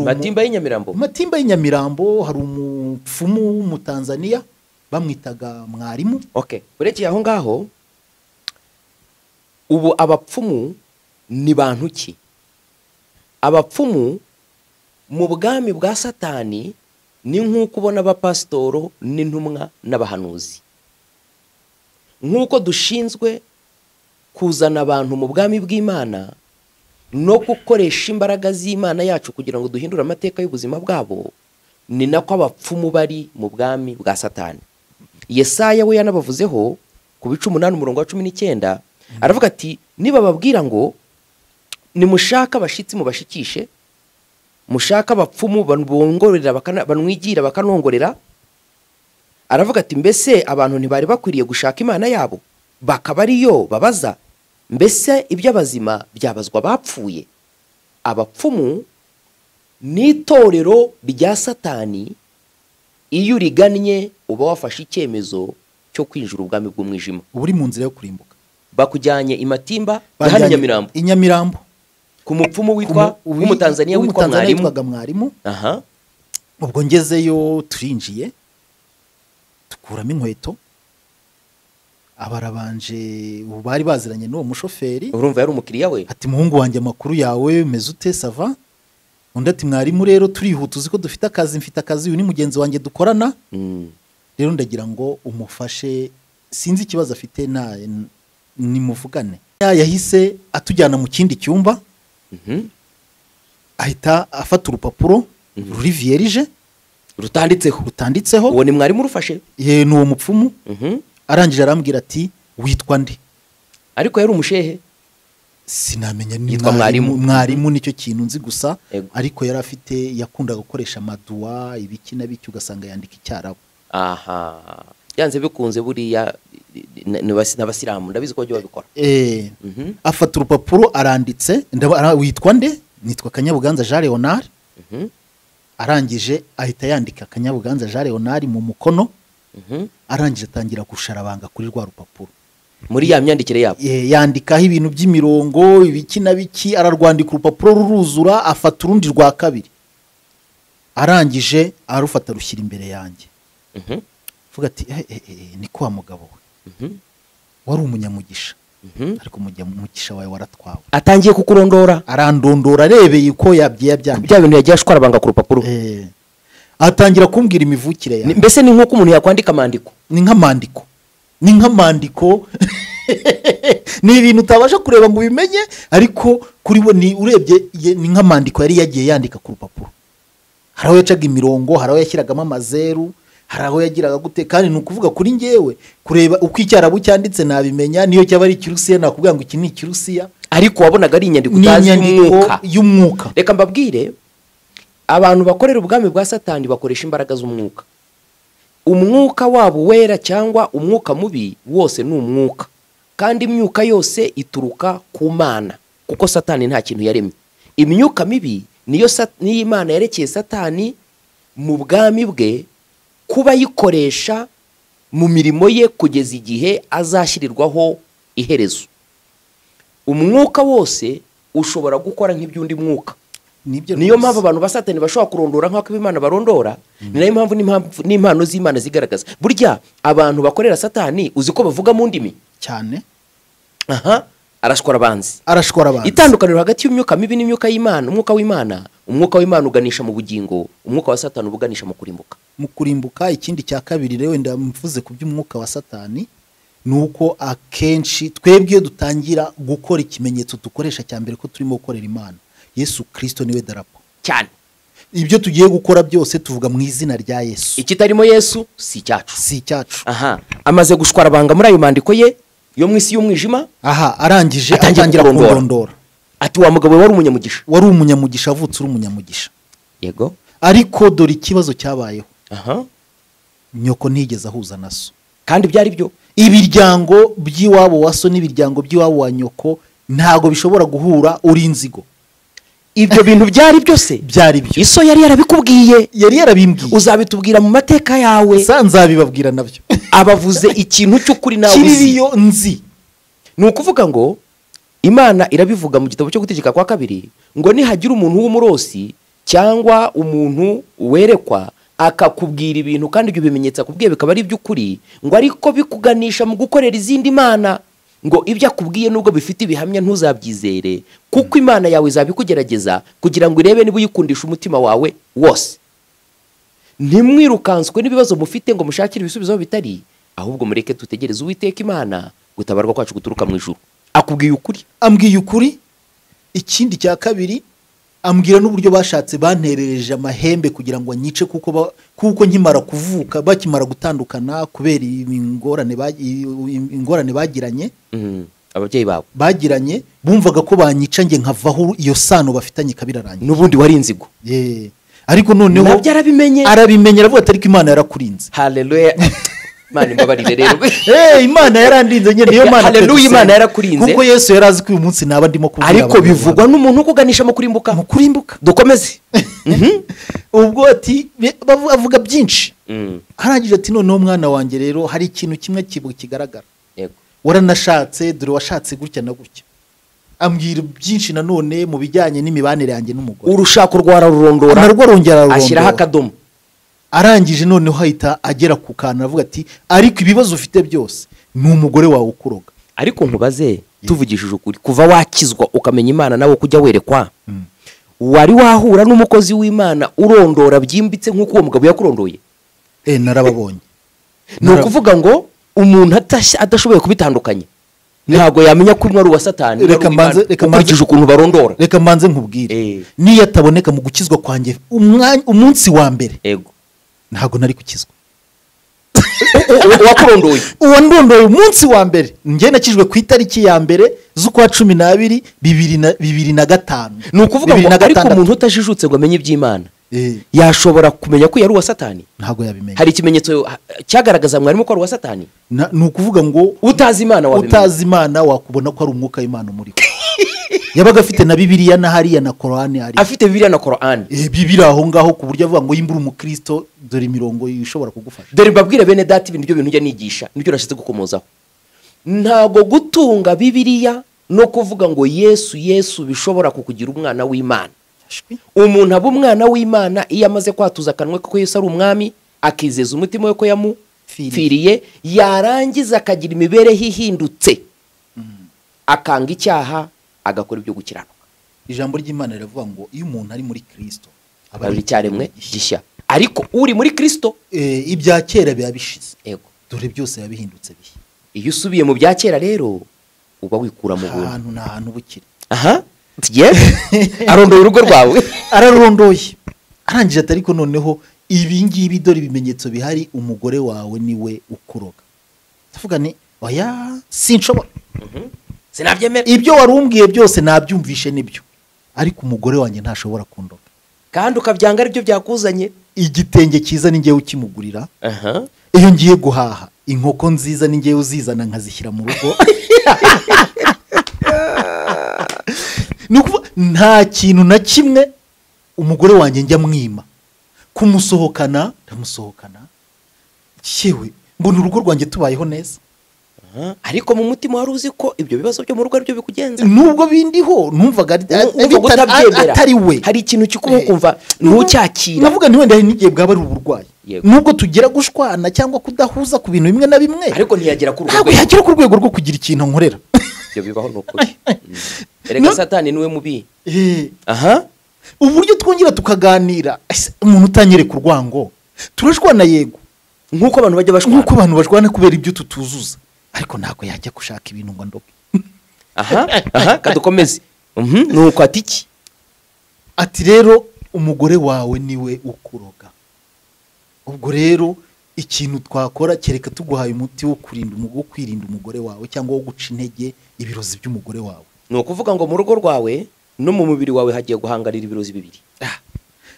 Matimba y'Inyamirambo. Matimba y'Inyamirambo hari umupfumu w'umutanzania bamwitaga mwarimu. Okay, urekeye aho ngaho, ubu abapfumu ni bantu ki? Abapfumu mu bwami bwa Satani ni nk'uko ubona abapasitoro n'intumwa n'abahanuzi. Nk'uko dushinzwe kuzana abantu mu bwami bw'Imana no gukoresha imbaraga z'Imana yacu kugira ngo duhindure amateka y'ubuzima bwabo, ni nako abapfumu bari mu bwami bwa Satani. Yesaya we yanabavuzeho ku bice 8:19 aravuga ati niba babwira ngo nimushaka abashitsi mubashikishe, mushaka abapfumu banongorera banwigira bakanongorera, aravuga ati mbese abantu ntibari bakwiriye gushaka Imana yabo bakaba ariyo babaza, mbese iby'abazima byabazwa bapfuye. Abapfumu ni itorero rya Satani, iyo urigannye uba wafashe icyemezo cyo kwinjira ubwami bw'umwijima, uri mu nzira yo kurimbuka. Bakujyanye i Matimba hano i Nyamirambo ku mupfumu witwa w'umutanzania witwa mwarimu. Aha, ubwo ngezeyo turinjiye tukuramo inkweto, abarabanje bari baziranye n'uwo mushoferi. Urumva yari umukiriya we. Ati muhungu wanjye amakuru yawe meze ute sava? Undi ati mwarimu rero turihuta uzi ko dufite akazi, mfite akazi, uyu ni mugenzi wanjye dukorana. Rero ndagira ngo umufashe, sinzi ikibazo afite ni muvugane. Yahise atujyana mu kindi cyumba. Ahita afata urupapuro ruri vierge rutanditseho uwo ni mwarimu rufashe. Ye n'uwo mupfumu. Arangije arambwira ati witwa nde? Ariko yari umushehe sinamenya ni mwarimu nicyo kintu nzi gusa. Ariko yari afite yakundaga gukoresha amaduwa ibiki na biki ugasanga yandika icyarabu. Aha, yanze bikunze buriya n'abasilamu ndabizi ko byo babikora. Afata urupapuro aranditse witwa nde? Nitwa Kanyabuganza Jean Leonard. Arangije ahita yandika Kanyabuganza Jean Leonard mu mukono. Arangije atangira gusharabanga kuri rwa rupapuro muri ya myandikire yabo. Yandikaho ibintu by'imirongo ibiki na biki, ararwandika urupapuro ruruzura, afata urundi rwa kabiri. Arangije arufata rushyira imbere yanjye. Vuga ati ni kwa mugabo we wari umunyamugisha, ariko umugisha wawe waratwawe. Atangiye kukurondora, arandondora arebeye uko yabyiye byandika bya bintu yagiye ashwarabanga ku rupapuro. Atangira kumbwira imivukire yawe. Mbese ni nk'uko umuntu yakwandika amandiko. Ni nk'amandiko ni ibintu utabasha kureba ngo ubimenye, ariko kuri we ni urebye ni nk'amandiko yari yagiye yandika ku rupapuro. Hari aho yacaga imirongo, hari aho yashyiragamo amazeru, hari aho yagiraga gute. Kandi ni ukuvuga kuri ngewe kureba uko icyarabu cyanditse nabimenya, niyo cyaba ari Ikirusiya nakubwira ngo iki ni Ikirusiya, ariko wabonaga ari inyandiko utazi y'umwuka. Reka mbabwire, abantu bakorera ubwami bwa Satani bakoresha imbaraga z'umwuka. Umwuka wabo wera cyangwa umwuka mubi wose ni umwuka, kandi imyuka yose ituruka ku Mana, kuko Satani nta kintu yaremye. Imyuka mibi niyo Imana yerekeye Satani mu bwami bwe kuba yikoresha mu mirimo ye kugeza igihe azashyirirwaho iherezo. Umwuka wose ushobora gukora nk'iby'undi mwuka. Niyo mpamvu abantu ba Satani bashobora kurondora nk'uko Imana barondora. Ni nayo mpamvu n'impano z'Imana zigaragaza. Burya abantu bakorera Satani uzi ko bavuga mu ndimi cyane. Aha, arashwara abanzi. Itandukaniro hagati y'imyuka mibi n'imyuka y'Imana. Umwuka w'Imana uganisha mu bugingo, umwuka wa Satani uganisha mu kurimbuka. Ikindi cya kabiri rero ndamvuze ku by'umwuka wa Satani nuko akenshi twebwe dutangira gukora ikimenyetso dukoresha cya mbere ko turimo gukorera Imana. Yesu Kristo niwe darapo cyane. Ibyo tugiye gukora byose tuvuga mu izina rya Yesu. Ikitarimo Yesu si cyacu. Aha, amaze gushwara banga muri ayo mandiko ye yo mu isi y'umwijima. Aha, arangije atangira kurondora. Ati wa mugabo wari umunyamugisha avutse uri umunyamugisha. Yego. Ariko dore ikibazo cyabayeho. Aha. Nyoko ntigeze ahuza na so. Kandi byari byo. Ibiryango by'iwabo wa so n'ibiryango by'iwabo wa nyoko ntago bishobora guhura uri inzigo. ibyo bintu byari byose byari byo iso yari yarabikubwiye, yari yarabimbwiye. uzabitubwira mu mateka yawe. Nzabibabwira nabyo. Abavuze ikintu cy'ukuri nawe uzi. Kiriyo nzi. Ni ukuvuga ngo Imana irabivuga mu gitabo cyo gutegeka kwa 2 ngo nihagira umuntu w'umurosi cyangwa umuntu werekwa akakubwira ibintu kandi ibyo bimenyetso akubwiye bikaba ari iby'ukuri, ngo ariko bikuganisha mu gukorera izindi mana, ngo ibyo akubwiye nubwo bifite ibihamya ntuzabyizere, kuko Imana yawe izabikugerageza kugira ngo irebe niba uyikundisha umutima wawe wose. Ntimwirukanswe n'ibibazo mufite ngo mushakire ibisubizo bitari, ahubwo mureke tutegereze Uwiteka Imana gutabarwa kwacu guturuka mu ijuru. Akubwiye ukuri, ambwiye ukuri. Ikindi cya kabiri, ambwira n'uburyo bashatse banterereje amahembe kugira ngo anyice, kuko nkimara kuvuka bakimara gutandukana kubera ingorane bagiranye. Ababyeyi babo bagiranye, bumvaga ko banyica nge nkavaho iyo sano bafitanye kabirarangiye. N'ubundi wari inzigo. Ariko noneho nabyo arabimenye aravuga ati ariko Imana yarakurinze. Haleluya. Imana imbabarire rero. Imana yarandinze nyine, niyo Mana. Haleluya, Imana yarakurinze. Kuko Yesu yarazi ko uyu munsi naba ndimo kubwira. Ariko bivugwa n'umuntu kuganisha mu kurimbuka. Dukomeze. Ubwo ati bavuga byinshi. Harangije ati noneho mwana wanjye rero hari ikintu kimwe kigaragara. Yego. Waranashatse, dore washatse gutya na gutya. Ambwira byinshi nanone mu bijyanye n'imibanire yanjye n'umugore. Urushako rwararurondora. Narwo rongera ashyiraho akadomo. Arangije noneho ahita agera ku kantu avuga ati ariko ibibazo ufite byose ni umugore wawe ukuroga. Ariko nkubaze tuvugishije ukuri, kuva wakizwa ukamenya Imana nawe kujya werekwa, wari wahura n'umukozi w'Imana urondora byimbitse nk'uko uwo mugabo yakurondoye? Narababonye. Ni ukuvuga ngo umuntu adashoboye kubitandukanya ntabwo yamenya ko ari uwa Satani. Ukurikije ukuntu barondora. Reka mbanze nkubwire, niyo ataboneka mu gukizwa kwanjye umunsi wa mbere, yego, ntabwo nari gukizwa. Wakurondoye uwandondoye umunsi wa mbere, njye nakijwe ku itariki ya mbere z'ukwa 12 2005. Ni ukuvuga ngo ariko umuntu utajijutse ngo amenye iby'Imana yashobora kumenya ko yari uwa Satani? Ntabwo yabimenya. Hari ikimenyetso cyagaragaza mwarimo ko ari uwa Satani? Ni ukuvuga ngo utazi Imana wakubona ko ari umwuka w'Imana muri ko. Yabaga afite na Bibiliya na hariya na Korani hari. Afite Bibiliya na Korani. Bibiliya aho ngaho ku buryo avuga ngo yimbura umukristo, dore imirongo ishobora kugufasha. Dore mbabwira bene data ibintu byo bintu njya nigisha, nicyo nashatse gukomozaho. Ntago gutunga Bibiliya no kuvuga ngo Yesu bishobora kukugira umwana w'Imana. Umuntu aba umwana w'Imana iyo amaze kwatuza akanwa ko Yesu ari umwami, akizeza umutima we ko yamufiriye, yarangiza akagira imibereho ihindutse, akanga icyaha, agakora ibyo gukiranuka. Ijambo ry'Imana riravuga ngo iyo umuntu ari muri Kristo aba ari cyaremwe gishya. Ariko uri muri Kristo, ibya kera biba bishize. Yego. Dore byose yabihindutse bihe. Iyo usubiye mu bya kera rero uba wikura mu buntu. Ahantu na hantu bukire. Aha. Arondoye urugo rwawe. Ararondoye. Arangije ati ariko noneho ibi ngibi dore ibimenyetso bihari, umugore wawe niwe ukuroga. Ndavuga ni oya sinshobora. Sinabyemera. Ibyo warumbwiye byose nabyumvishe nibyo, ariko umugore wanjye ntashobora kundoga. Kandi ukabyanga ari byo byakuzanye. Igitenge cyiza ni ngewe ukimugurira. Iyo ngiye guhaha inkoko nziza ni ngewe uzizana nkazishyira mu rugo. Nuko nta kintu na kimwe umugore wanjye njya mwima. Kumusohokana ndamusohokana, yewe mbona urugo rwanjye tubayeho neza. Ariko mu mutima wari uzi ko ibyo bibazo byo mu rugo ari byo bikugenza. Nubwo bindiho numvaga atari we. Hari ikintu kikubaho kumva ntucyakira. Navuga nti wenda n'igihe bwaba ari uburwayi. Nubwo tugira gushwana cyangwa kudahuza ku bintu bimwe na bimwe, ariko ntiyagera ku rwego rwo kugira ikintu nkorera. Ibyo bibaho n'ukuri. Erega Satani niwe mubi. Uburyo twongera tukaganira, umuntu utanyereka urwango turashwana, yego, nk'uko abantu bajya bashwana, nk'uko abantu bashwana kubera ibyo tutuzuza, ariko ntabwo yajya gushaka ibintu ngo ndoge. Kadukomeze. Nuko atiki ati rero umugore wawe niwe ukuroga. Ubwo rero ikintu twakora kereka tuguhaye umuti wo kwirinda umugore wawe cyangwa wo guca intege ibirozi by'umugore wawe. Ni ukuvuga ngo mu rugo rwawe no mu mubiri wawe hagiye guhangarira ibirozi bibiri.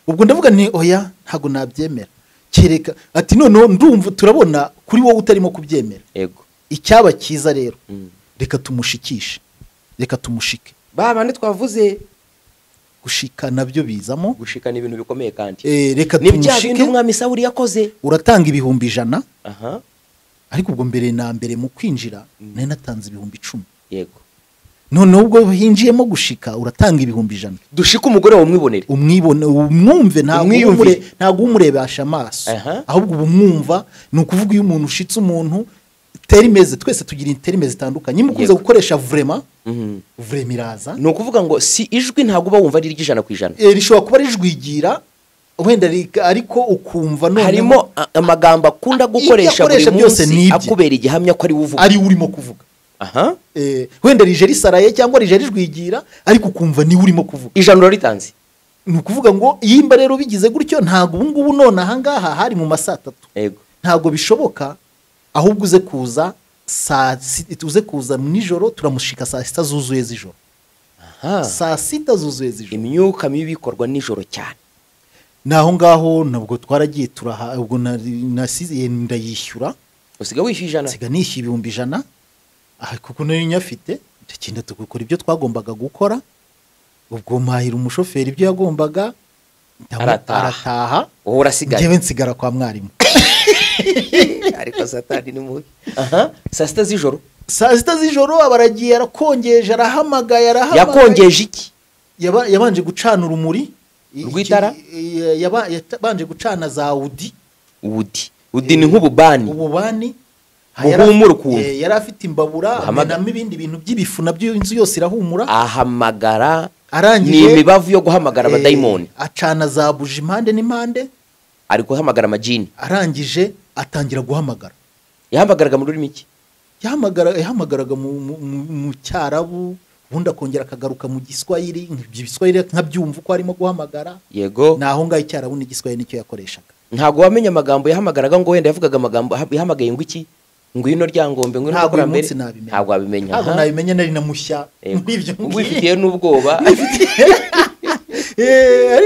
Ubwo ndavuga ni oya ntago nabyemera. Kereka ati noneho ndumva turabona kuri wowe utarimo kubyemera. Yego. Icyaba cyiza rero reka tumushikishe, reka tumushike. Bandi twavuze gushika nabyo bizamo. gushikana ibintu bikomeye kandi Reka ni bya bindi tumushike. umwami Sawuli yakoze. Uratanga ibihumbi 100, aha ariko ubwo mbere na mbere mu kwinjira nari natanze ibihumbi 10. yego None ubwo hinjiyemo gushika uratanga ibihumbi 100. dushika umugore wawe umwibonere, Umwibone umwumve, ntabwo umurebasha amaso, Aha. ahubwo ubumwumva. Ni ukuvuga iyo umuntu ushitse umuntu terimeze, twese tugira interimeze zitandukanye. Nimukunze gukoresha vraiment iraza. ni ukuvuga ngo si ijwi ntabwo uba wumva ari ry'ijana ku ijana. Rishobora kuba rijwigira wenda ariko ukumva noneho harimo amagambo akunda gukoresha buri munsi akubera igihamya ko ari uvuga, ari urimo kuvuga. aha Wenda rije risaraye cyangwa rije rijwigira, ariko ukumva ni urimo kuvuga. ijana uraritanze. Ni ukuvuga ngo yimba rero bigize gutyo, ntabwo ubu ngubu none aha ngaha hari mu masaa 3, yego ntabwo bishoboka. Ahubwo uze kuza uze kuza nijoro, turamushika saa 6 zuzuye z'ijoro. aha Saa 6 zuzuye z'ijoro. imyuka mibi ikorwa nijoro cyane. Naho ngaho nabwo twaragiye turaha, ubwo nasize ndayishyura, usiga wishyuye ijana. nsiga nishyuye ibihumbi 100. Kuko nari nyafite ndagenda tugukora ibyo twagombaga gukora. Ubwo mahira umushoferi ibyo yagombaga, arataha. wowe urasigaye. Njyewe nsigara kwa mwarimu. ariko satani ni mubi. aha saa 6 z'ijoro. Saa 6 z'ijoro abaragiye, arakongeje, arahamagaye. yakongeje iki? Yabanje gucana urumuri rw'itara. yabanje gucana za udi ni nk'ububani. ububani buhumura ukuntu. Yari afite imbabura, amenamo ibindi bintu by'ibifu, nabyo inzu yose irahumura. ahamagara, arangije ni imibavu yo guhamagara abadayimoni. acana za buji impande n'impande, ari guhamagara amajini. arangije atangira guhamagara. yahamagaraga mu rurimi iki? yahamagaraga mu cyarabu, ubundi akongera akagaruka mu giswahili. Igiswahili nkabyumva uko arimo guhamagara. yego naho ngaho icyarabu n'igiswahili nicyo yakoreshaga. ntabwo wamenye amagambo yahamagaraga, ngo wenda yavugaga amagambo yahamagaye ngo iki, ngo ino ryangombe, ngo ntabwo uyu mbere. munsi nabimenya. ntabwo wabimenya. ntabwo nabimenya, nari na mushya nk'ibyo wifitiye n'ubwoba.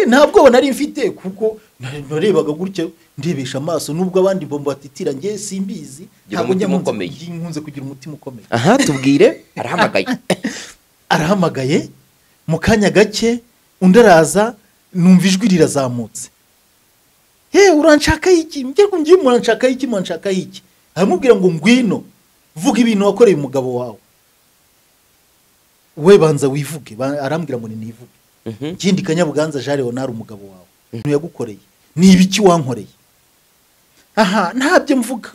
nta bwoba nari mfite, kuko narebaga gutya ndebesha amaso, nubwo abandi bombo batitira, njye simbizi. Ntabwo nkunze kugira umutima ukomeye. aha tubwire. arahamagaye mu kanya gake, undi araza, numva ijwi rirazamutse. Uranshaka iki? Ngiye muranshaka iki? Muranshaka iki? Aramubwira ngo ngwino vuga ibintu wakoreye umugabo wawe, we banza wivuge. Arambwira ngo nivuge. Ikindi Kanyabuganza Jean Leonard umugabo wawe ibintu yagukoreye ni ibiki wankoreye? Aha ntabyo mvuga.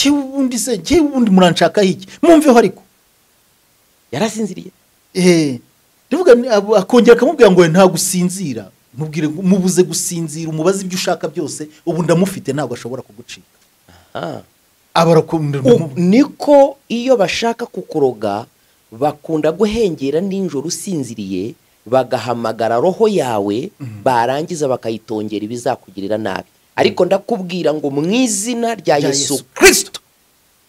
Ubundi muranshaka iki? Mumveho ariko. yarasinziriye. Ndivuga akongera akamubwira ngo nta gusinzira. Mubwire mubuze gusinzira, umubaze ibyo ushaka byose, ubu ndamufite, ntabwo ashobora kugucika. Niko iyo bashaka kukuroga bakunda guhengera ninjoro usinziriye, bagahamagara roho yawe, barangiza bakayitongera ibizakugirira nabi. Ariko ndakubwira ngo mu izina rya Yesu Kristo,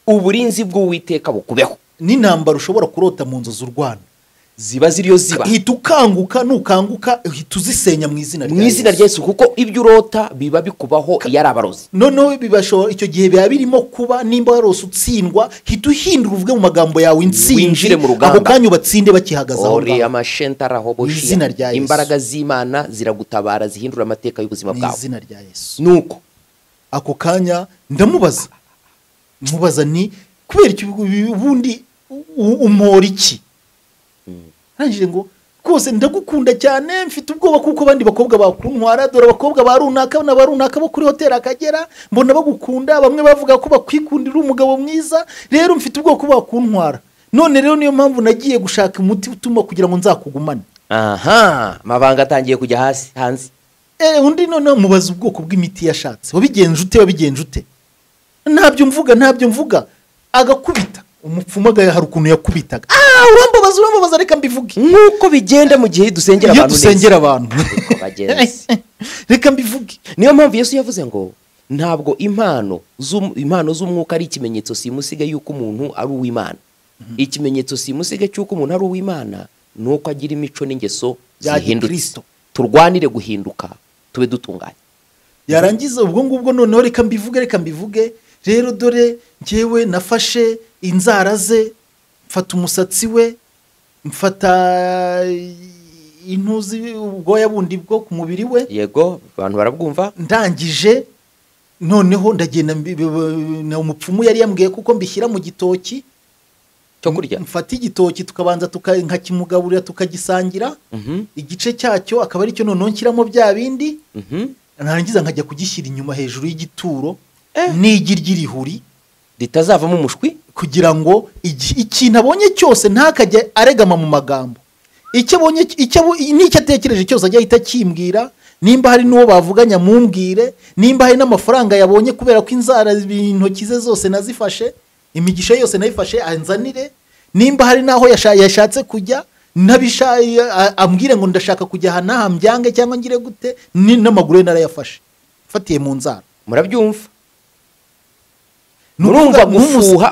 uburinzi bw'Uwiteka bukubeho. N'intambara ushobora kurota mu nzozi urwana, ziba ziriyo ziba, hita ukanguka, nukanguka hita uzisenya mu izina rya Yesu, kuko ibyo urota biba bikubaho iyo ari abarozi. Noneho bibasho icyo gihe biba birimo kuba, nimba warose utsindwa, hita uhindura uvuge mu magambo yawe insinzi, ako kanya ubatsinde bakihagazaho. Imbaraga z'Imana ziragutabara, zihindura amateka y'ubuzima bwawe mu izina rya Yesu. Nuko ako kanya ndamubaza ni kubera iki ubundi umora iki? Arangije ngo rwose ndagukunda cyane, mfite ubwoba kuko abandi bakobwa bakuntwara, dore abakobwa ba runaka na ba runaka bo kuri hoteli Akagera mbona bagukunda, bamwe bavuga ko bakwikundira umugabo mwiza, rero mfite ubwoba ko bakuntwara. None rero niyo mpamvu nagiye gushaka umuti utuma kugira ngo nzakugumane. Aha, mabanga atangiye kujya hanze. Undi none mubaza ubwoko bw'imiti yashatse. Wabigenje ute? Ntabyo mvuga. Agakubita umupfumu hari ukuntu yakubitaga. Urambabaza reka mbivuge. Nkuko bigenda mu gihe dusengera abantu neza. Dusengera abantu. Reka mbivuge. Niyo mpamvu Yesu yavuze ngo ntabwo impano z'umwuka ari ikimenyetso simusiga yuko umuntu ari uw'Imana. Ikimenyetso simusiga cyuko umuntu ari uw'Imana nuko agira imico n'ingeso zihindutse. Turwanire guhinduka, tube dutunganye. Yarangiza ubwo ngubwo noneho reka mbivuge. Rero dore njyewe nafashe inzara ze, mfata umusatsi we, mfata intuzi ubwoya bundi bwo ku mubiri we. yego abantu barabwumva. Ndangije noneho ndagenda na umupfumu yari yambwiye kuko mbishyira mu gitoki cyo kurya. mfata igitoki tukabanza nkakimugaburira tukagisangira. Igice cyacyo akaba ari cyo noneho nshyiramo bya bindi. Narangiza nkajya kugishyira inyuma hejuru y'igituro n'igi ry'irihuri ritazavamo umushwi, kugira ngo ikintu abonye cyose ntakajya aregama mu magambo. Icyo abonye n'icyo atekereje cyose ajya ahita akimbwira. Nimba hari n'uwo bavuganya mumbwire, nimba hari n'amafaranga yabonye kubera ko inzara intoki ze zose nazifashe, imigisha yose nayifashe anzanire. Nimba hari naho yashatse kujya ambwire ngo ndashaka kujya aha n'aha mbyange cyangwa ngire gute, n'amaguru ye narayafashe fatiye mu nzara. Murabyumva? Murumva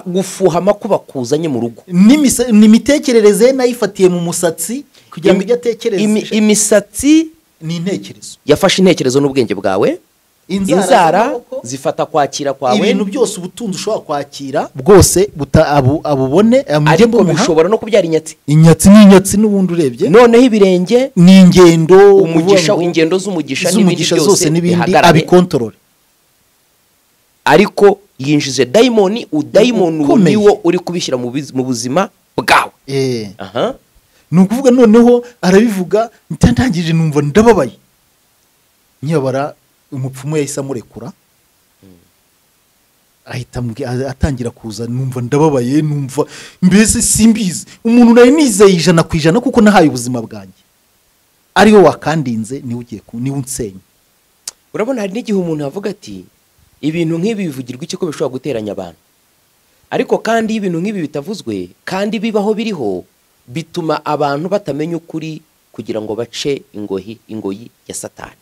gufuha amakuba kuzanye mu rugo. N'imitekerereze nayifatiye mu musatsi kugira ngo ijye atekereze. Imisatsi ni intekerezo, yafashe intekerezo n'ubwenge bwawe. Inzara zifata kwakira kwawe, ibintu byose ubutunzi ushobora kwakira bwose abubone. Ariko bishobora no kubyara inyatsi n'inyatsi n'ubundi urebye. Noneho ibirenge ni ingendo, ingendo z'umugisha zose n'ibindi abikontorore. Ariko yinjize dayimoni, udayimoni niwo uri kubishyira mu buzima bwawe. Ni ukuvuga noneho arabivuga ntangije numva ndababaye. Nyabara umupfumu yahise amurekura, ahita atangira kuza. Numva ndababaye, numva mbese simbizi. Umuntu nari nizeye 100% kuko nahaye ubuzima bwanjye, ariwe wakandinze niwe unsenya. Urabona hari n'igihe umuntu avuga ati ibintu nk'ibi bivugirwa iki ko bishobora guteranya abantu, ariko kandi ibintu nk'ibi bitavuzwe kandi bibaho biriho, bituma abantu batamenya ukuri kugira ngo bace ingoyi ya Satani.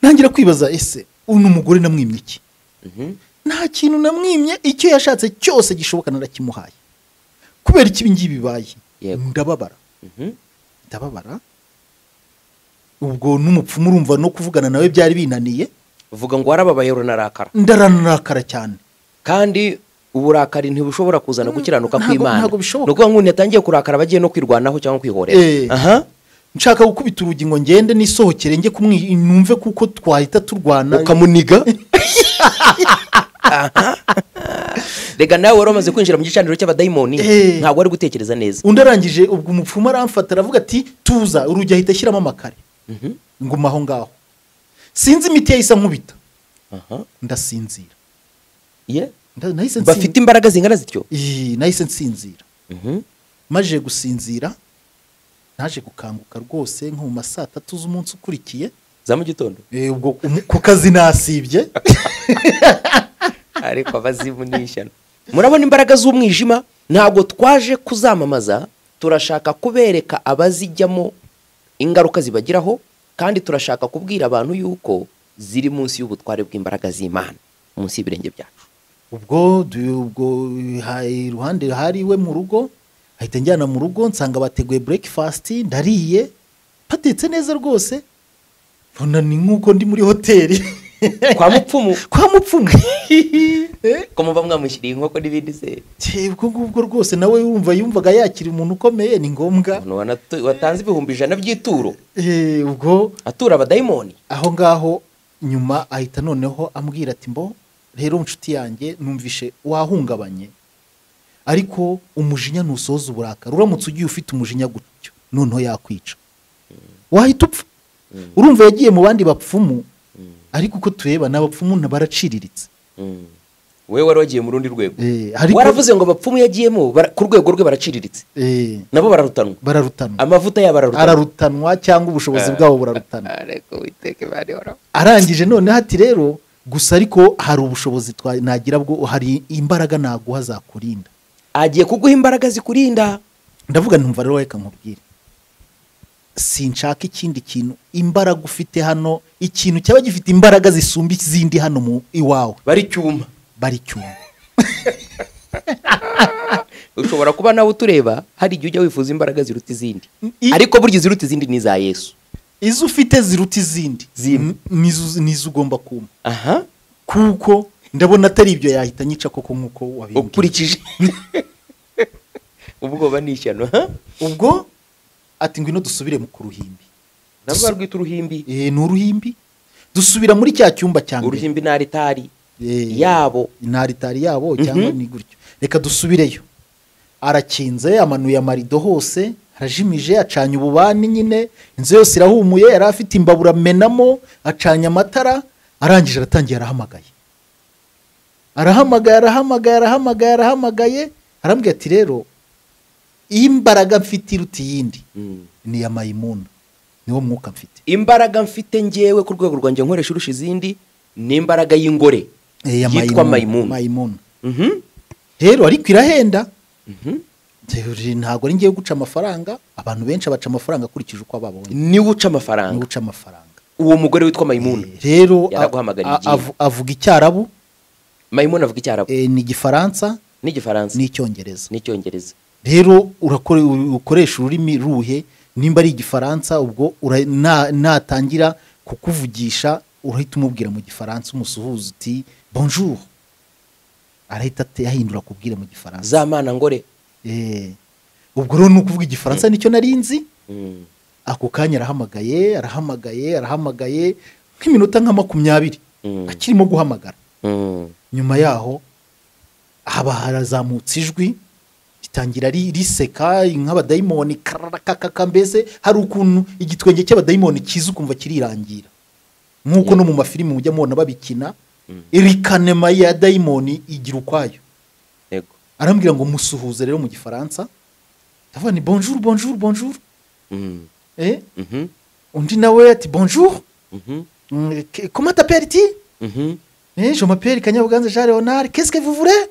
Ntangira kwibaza, ese uno mugore namwimye iki? Nta kintu namwimye, icyo yashatse cyose gishoboka narakimuhaye. Kubera iki bingibi bibaye? Ndababara. Ubwo n'umupfumu urumva no kuvugana nawe byari binaniye. Uvuga ngo warababaye unarakara. Ndaranakara cyane. Kandi uburakari ntibushobora kuzana gukiranuka kw'Imana. Nuko ngo yatangiye kurakara bagiye no kwirwanaho cyangwa kwihorera. Nshaka gukubita urugi ngo ngende nisohokere njye numve kuko twahita turwana. Ukamuniga. Rega nawe wari umaze kwinjira mu gicaniro cy'abadayimoni, ntabwo ari gutekereza neza. Undi arangije ubwo umupfumu aramfata aravuga ati tuza, urugi ahita ashyiramo amakare. Nguma aho ngaho. Sinzi imiti yahise nkubita. Ndasinzira. Bafite imbaraga zingana zityo. Nahise nsinzira. Maje gusinzira naje gukanguka rwose nko mu masaa 3 z'umunsi ukurikiye za mu gitondo. Ubwo ku kazi nasibye. Ariko abazimunisha. Murabona imbaraga z'umwijima ntabwo twaje kuzamamaza, turashaka kubereka abazijyamo ingaruka zibagiraho, kandi turashaka kubwira abantu yuko ziri munsi y'ubutware bw'imbaraga z'Imana, munsi y'ibirenge byacu. Ubwo iruhande hari we mu rugo, ahita njyana mu rugo nsanga bateguye breakfast, ndariye patetse neza rwose. Mbona ni nkuko ndi muri hoteli kwa mupfumu. Ko muba mwamushyiriye inkoko n'ibindi se. Ubwo rwose nawe yumvaga yakira umuntu ukomeye, ni ngombwa. Watanze 100 by'ituro. Ubwo atura abadayimoni. Aho ngaho nyuma ahita noneho ambwira ati rero inshuti yanjye numvishe wahungabanye, ariko umujinya ntusoza uburakari. Uramutse ugiye ufite umujinya gutyo noneho yakwica, wahita upfa. Urumva yagiye mu bandi bapfumu, ariko uko tureba n'abapfumu baraciriritse. Wewe wari wagiye mu rundi rwego. Waravuze ngo abapfumu yagiyemo ku rwego rwe baraciriritse. Nabo bararutanwa. Amavuta yabo ararutanwa cyangwa ubushobozi bwabo burarutanwa. Ariko iteka barihora. Arangije none hati rero gusa ariko hari ubushobozi nagira bwo, hari imbaraga naguha zakurinda. Agiye kuguha imbaraga zikurinda. Ndavuga ntumva rero reka nkubwire, sinshaka ikindi kintu. Imbaraga ufite hano, ikintu cyaba gifite imbaraga zisumba izindi hano mu iwawe, bari cyuma. Ushobora kuba nawe utureba hari igihe ujya wifuza imbaraga ziruta izindi, ariko burya ziruta izindi ni za Yesu. Izo ufite ziruta izindi nizo ugomba kuma. Kuko ndabona atari ibyo yahita nyica koko nkuko wabimbwiye. Ukurikije ubwoba n'ishyano. Ubwo ati ngwino dusubire mu kuruhimbi. nabo barwita uruhimbi. Ni uruhimbi. Dusubira muri cya cyumba cyane. Uruhimbi na aritari yabo. Na aritari yabo cyangwa ni gutyo. Reka dusubireyo. Arakinze, amanuye amarido hose, arajimije, acanye ububani nyine, inzu yose irahumuye, yari afite imbabura amenamo, acanye amatara, arangije aratangiye arahamagaye. Arahamagaye, arambwira ati rero imbaraga mfite iruta iyindi ni ya Mayimuna, niwo mwuka mfite. Imbaraga mfite ngewe ku rwego rwanjye nkoresha urusha izindi ni imbaraga y'ingore yitwa Mayimuna. Rero ariko irahenda. Ntabwo ari ngiye guca amafaranga, abantu benshi baca amafaranga akurikije uko babonye. Niwe uca amafaranga. Uwo mugore witwa Mayimuna rero yaraguhamagara avuga icyarabu. Mayimuna avuga icyarabu. Ni igifaransa n'icyongereza. Rero ukoresha ururimi ruhe, nimba ari igifaransa ubwo natangira kukuvugisha urahita umubwira mu gifaransa, umusuhuza uti bonjour, arahita yahindura kubwira mu gifaransa za mana ngore. Ubwo rero nukuvuga igifaransa nicyo narinzi. Ako kanya arahamagaye nk'iminota nka 20 akirimo guhamagara. Nyuma yaho haba harazamutse ijwi ritangira riseka nk'abadayimoni karakaka, mbese hari ukuntu igitwenge cy'abadayimoni kiza ukumva kirirangira nk'uko no mu mafilimi mujya mubona babikina. Irikanema ya dayimoni igira ukwayo. Arambwira ngo musuhuze rero mu gifaransa. Ndavuga ni bonjour. Undi nawe ati bonjour. Comment t'appelles-tu? Je m'appelle Kukugenzura Jean Leonard. Qu'est-ce que vous voulez?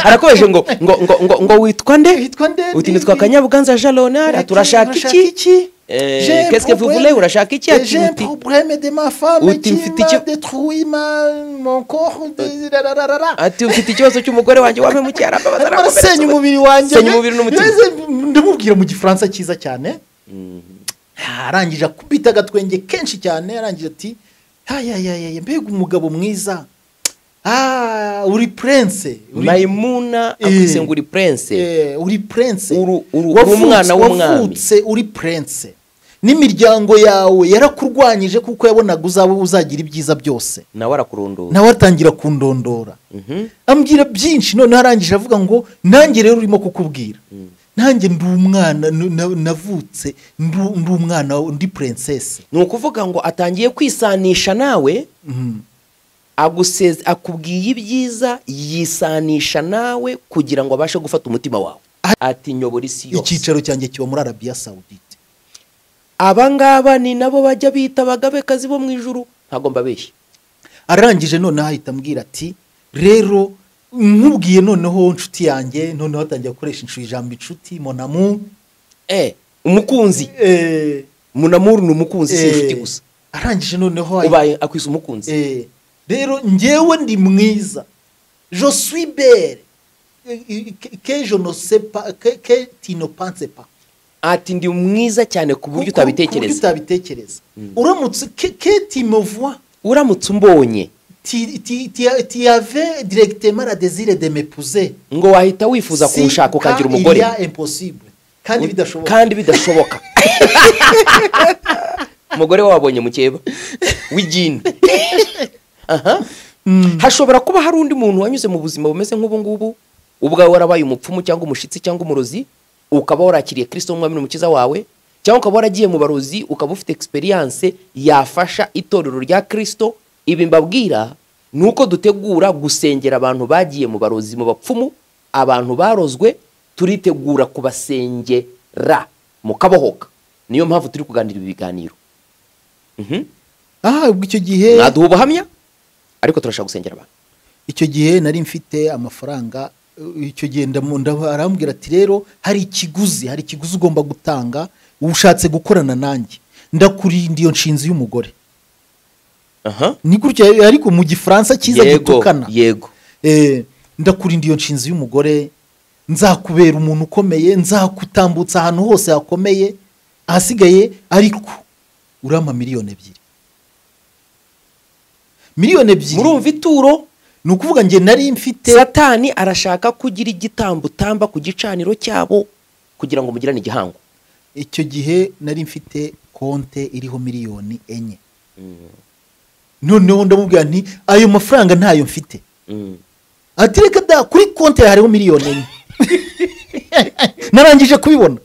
Arakomeje ngo witwa nde? Uti nitwa Kukugenzura Jean Leonard. Turashaka iki? Qu'est-ce que vous voulez? Urashaka iki? J'ai un problème de ma femme qui m'a détruit mon corps. Ati ufite ikibazo cy'umugore wanjye wame mu cyara senya umubiri wanjye. Senya umubiri n'umutima. Ndamubwira mu gifaransa cyiza cyane. Arangije akubita agatwenge kenshi cyane, arangije ati mbega umugabo mwiza. Uri prince. Mayimuna akwise ngo uri prince. Uri prince. Umwana w'umwami. Uri prince. N'imiryango yawe yarakurwanyije kuko yabonaga uzagira ibyiza byose. Nawe arakurondora. Nawe atangira kundondora. Ambwira byinshi, none arangije avuga ngo nanjye rero urimo kukubwira. Nanjye ndi umwana navutse, ndi umwana ndi princess. Ni ukuvuga ngo atangiye kwisanisha nawe. Akubwiye ibyiza, yisanisha nawe kugira ngo abashe gufata umutima wawe. Ati nyobora isi yose. Icyicaro cyanjye kiba muri Arabia Saudite. Abangaba ni nabo bajya bita abagabekazi bo mu ijuru, ntago mbabeshye. Arangije none ahita ambwira ati rero nkubwiye noneho inshuti yanjye, noneho atangiye gukoresha ijambo inshuti, mon amour. Umukunzi. Mon amour ni umukunzi, si inshuti gusa. Arangije noneho ubaye akwisa umukunzi. Rero njyewe ndi mwiza. Je suis belle. Que je ne sais pas, que tu ne penses pas. Ati ndi mwiza cyane ku buryo utabitekereza. Uramutse que tu me vois. Uramutse umbonye. Tu avais directement la désir de m'épouser. Ngo wahita wifuza kunshaka ukagira umugore. C'est impossible. Kandi bidashoboka. Umugore wabonye mukeba w'igini. Hashobora kuba hari undi muntu wanyuze mu buzima bumeze nk'ubu ngubu, ubwawe warabaye umupfumu cyangwa umushitsi cyangwa umurozi, ukaba warakiriye Kristo umwami n'umukiza wawe, cyangwa ukaba waragiye mu barozi ukaba ufite experience yafasha itorero rya Kristo. Ibi mbabwira nuko dutegura gusengera abantu bagiye mu barozi, mu bapfumu, abantu barozwe, turitegura kubasengera mu kabohoka. Niyo mpamvu turi kuganira ibiganiro. Ubwo icyo gihe naduha ubuhamya, ariko turashaka gusengera abantu. Icyo gihe nari mfite amafaranga. Icyo gihe arambwira ati rero hari ikiguzi ugomba gutanga, ushatse gukorana nanjye ndakurinda iyo nshinzi y'umugore. Ni gutya ariko mu gifaransa cyiza gitukana. Yego. Ndakurinda iyo nshinzi y'umugore, nzakubera umuntu ukomeye, nzakutambutsa ahantu hose hakomeye, ahasigaye ariko urama miliyoni 2. Miliyoni 2. Murumva ituro? Ni ukuvuga nge nari mfite. Satani arashaka kugira igitambo tamba ku gicaniro cyabo. kugira ngo mugirane igihango. icyo gihe nari mfite konte iriho miliyoni 4. noneho ndamubwira nti ayo mafaranga ntayo mfite. ati reka da, kuri konte hariho miliyoni 4. narangije kubibona.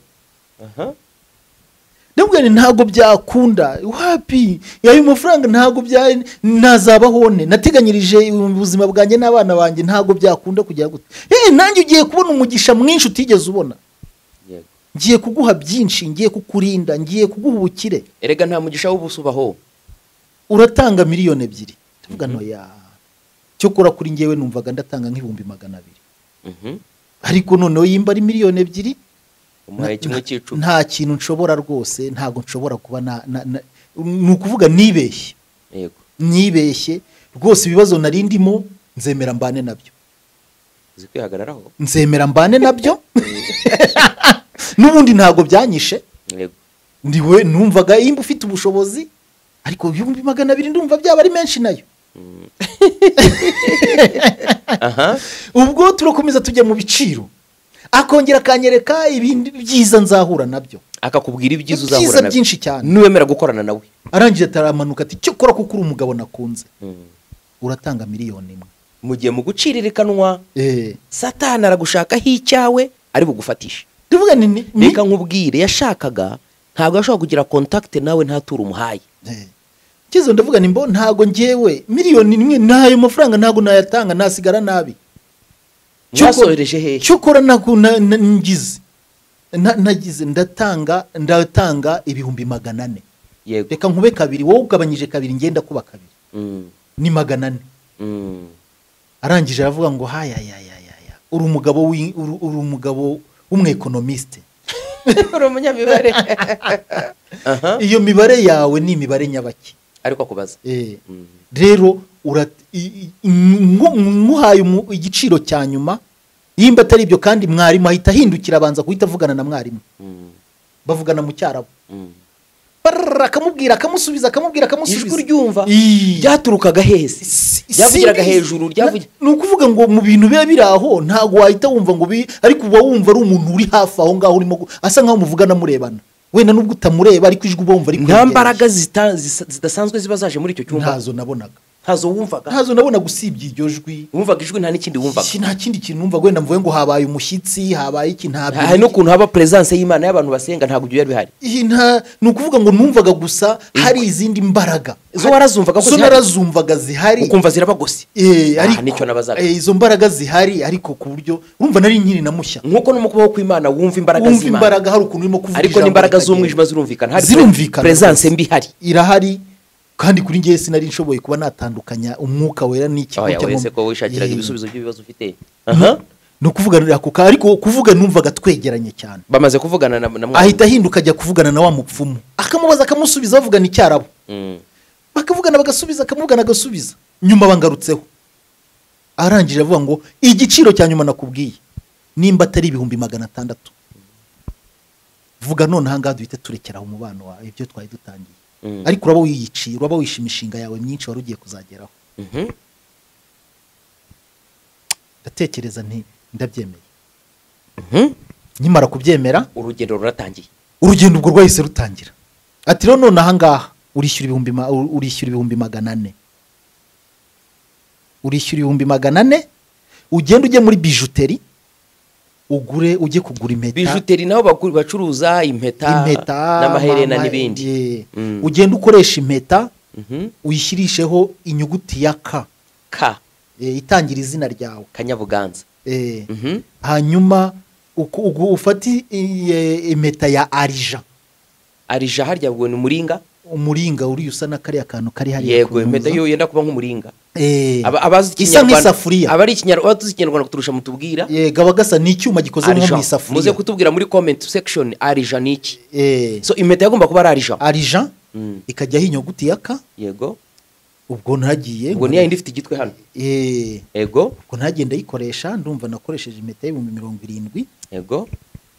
ndamubwira nti ntabwo byakunda, wapi ayo mafaranga ntabwo ntazabahone, nateganyirije ubuzima bwanjye n'abana banjye, ntabwo byakunda kujya gute. nanjye ugiye kubona umugisha mwinshi utigeze ubona, ngiye kuguha byinshi, ngiye kukurinda, ngiye kuguha ubukire. Erega nta mugisha w'ubusa ubaho, uratanga miliyoni 2. tuvuga no ya cyokora kuri ngewe numvaga ndatanga nk'ibihumbi 200. ariko noneho yimba ari miliyoni 2, umuhaye kimwe cy'icumi. nta kintu nshobora rwose, ntago nshobora kuba nukuvuga nibeshye. Yego, nibeshye rwose, ibibazo nari ndimo nzemera mbane nabyo, zikwihagararaho, nzemera mbane nabyo. Nubundi ntago byanyishe. Yego, ndiwe numvaga imba ufite ubushobozi, ariko 200 ndumva byaba ari menshi nayo. Ubwo turakomeza tujya mu biciro, akongera kanyereka ibindi byiza nzahura nabyo, akakubwira ibyiza uzahura nabyo byinshi cyane, nuwemera gukorana nawe. arangije taramanuka ati cyo kora kuko uri umugabo nakunze, uratanga miliyoni 1. Mugiye mu gucirirekanwa, Satani aragushakaho icyawe ari bugufatisha. Tuvuga ni reka nkubwire, yashakaga ntabwo yashobora kugira contact nawe ntatura umuhaye. Kizo ndavuga ni mbo ntago ngewe miliyoni 1 nayo mafaranga ntago nayatanga, nasigara nabi. Cyasohereje hehe? Cyokora ngize nagize ndatanga ibihumbi 400. Yego, reka nkube 2, wowe ugabanyije 2 ngenda kuba 2. Ni 400. arangije aravuga ngo haya uri umugabo w'umwekonomiste. uri umunyamibare. Iyo mibare yawe ni imibare nyabaki, ariko akubaza. Rero muhaye igiciro cya nyuma, yimba atari ibyo kandi mwarimu ahita ahindukira abanza guhita avugana na mwarimu. Bavugana mu cyarabu. Akamubwira akamusubiza, ijwi ryumva ryaturukaga hese, ryavugiraga hejuru, ni ukuvuga ngo mu bintu biba biri aho ntago wahita wumva ngo ariko uba wumva ari umuntu uri hafi aho ngaho urimo asa nkaho muvugana murebana, wenda nubwo utamureba ariko ijwi uba wumva ari nta mbaraga zidasanzwe ziba zaje muri icyo cyumba. Ntazo nabonaga, ntazo wumvaga, ntazo nabonaga usibye iryo jwi. wumvaga ijwi, nta n'ikindi wumvaga, nta kindi kintu wumvaga, wenda mvuye ngo habaye umushyitsi, habaye iki, ntabyo. hari n'ukuntu haba presence y'Imana y'abantu basenga, ntabwo ibyo bihari. Ni ukuvuga ngo numvaga gusa hari izindi mbaraga zo warazumvaga ko narazumvaga zihari, ukumva zirabagose. ariko nicyo nabazaga, izo mbaraga zihari, ariko ku buryo urumva nari nkiri na mushya. nkuko no mu kubaho kw'Imana wumva imbaraga z'Imana, wumva imbaraga hari ukuntu urimo kuvuga, ariko n'imbaraga z'umwijima zirumvikana, hari presence mbi hari, irahari. Kandi kuri ngiye sinari nshoboye kuba natandukanya umwuka wera n'iki cyo wese ko wishakiraga ibisubizo by'ibibazo ufite. No kuvuganira ako ariko kuvuga numvaga twegeranye cyane. Bamaze kuvugana na mwarimu, ahita ahinduka ajya kuvugana na wa mupfumu, akamubaza akamusubiza, bavugana icyarabo. Bakavugana bagasubiza, akamuvugana agasubiza, nyuma bangarutseho. Arangije avuga ngo igiciro cya nyuma nakubwiye nimba atari ibihumbi 600. Vuga none hanga duhite turekera umubano wawe, ibyo twari dutangiye. Ariko uraba wiyiciye, uraba wisha imishinga yawe myinshi wari ugiye kuzageraho. Ndatekereza nti ndabyemeye. Nyimara kubyemera, urugendo ruratangiye. Urugendo ubwo rwahise rutangira. Ati rero none ahangaha urishyura ibihumbi 400. Urishyura ibihumbi 400, ugenda ujye muri bijuteri, ujye kugura impeta. Bijuteri naho bacuruza impeta n'amaherena n'ibindi. Ugenda ukoresha impeta, uyishyirisheho inyuguti ya K, itangira izina ryawe, Kanyabuganza. Hanyuma ufati impeta ya arija. Arija harya bwo ni umuringa uri usa na kariya kantu kari hari. Yego, impeta yo yenda kuba nk'umuringa. Abazi ikinyarwanda, abari ikinyarwanda kuturusha mutubwira. Yego, abagasa ni icyuma gikoze nko mu isafuriya. Muze kutubwira muri comment section arija niki. So impeta yagomba kuba ari arija. Ikajyaho inyuguti ya K. Yego. Ubwo ntagiye, ubwo niya indi ifite igitwe hano. Yego. Ubwo ntagenda yikoresha, ndumva nakoresheje impeta y'ibihumbi 70. Yego.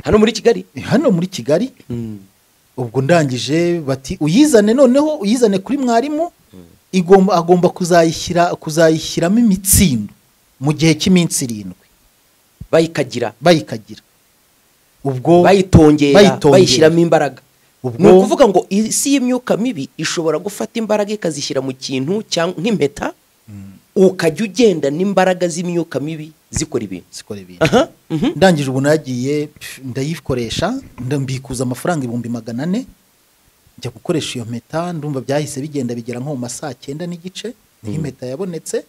Hano muri Kigali. Hano muri Kigali. Ubwo ndangije bati uyizane, noneho uyizane kuri mwarimu, agomba kuzayishyiramo imitsindo mu gihe cy'iminsi 7. Bayikagira. ubwo bayitongera bayishyiramo imbaraga. Ni ukuvuga ngo isi y'imyuka mibi ishobora gufata imbaraga ikazishyira mu kintu cyangwa nk'impeta, ukajya ugenda n'imbaraga z'imyuka mibi zikora ibintu. Ndangije ubu nagiye ndayikoresha, mbikuza amafaranga 400 njya gukoresha iyo mpeta. Ndumva byahise bigenda bigera nko mu masaa 9 n'igice niho impeta yabonetse.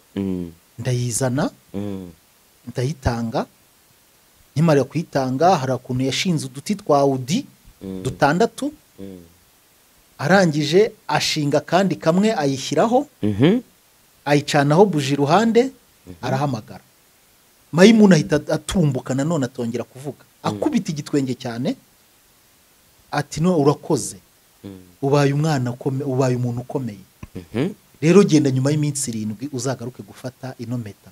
Ndayizana ndayitanga. Nkimara kuyitanga hari akuntu yashinze uduti twa udi 6. Arangije ashinga kandi kamwe ayishyiraho, ayicanaho buji iruhande, arahamagara. Mayimuna ahita atumbuka nanone atongera kuvuga, akubita igitwenge cyane ati no urakoze, ubaye umwana ubaye umuntu ukomeye. Rero genda nyuma y'iminsi 7 uzagaruke gufata ino mpeta,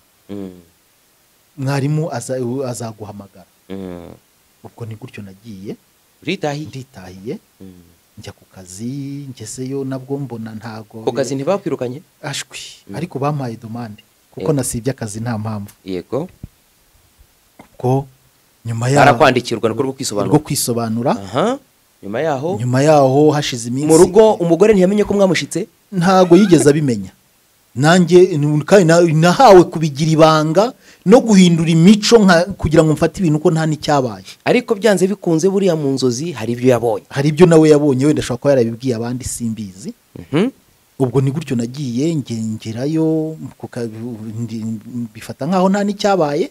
mwarimu azaguhamagara. Ubwo ni gutyo nagiye nditahiye njya ku kazi. Ngezeyo nabwo mbona ntago ku kazi ntibakwirukanye ashwi, ariko bampaye demande kuko nasibye akazi nta mpamvu. Yego. Ubwo nyuma yaho barakwandikirwa rwo kwisobanura. Nyuma yaho hashize iminsi mu rugo umugore ntiyamenye ko mwamushitse, ntago yigeze abimenya. Nanjye nahawe kubigira ibanga no guhindura imico kugira ngo mfate ibintu ko nta n'icyabaye. Ariko byanze bikunze buriya mu nzozi hari ibyo yabonye, hari ibyo nawe yabonye, wenda ashobora kuba yarabibwiye abandi simbizi. Ubwo ni gutyo nagiye ngerayo bifata nkaho nta n'icyabaye.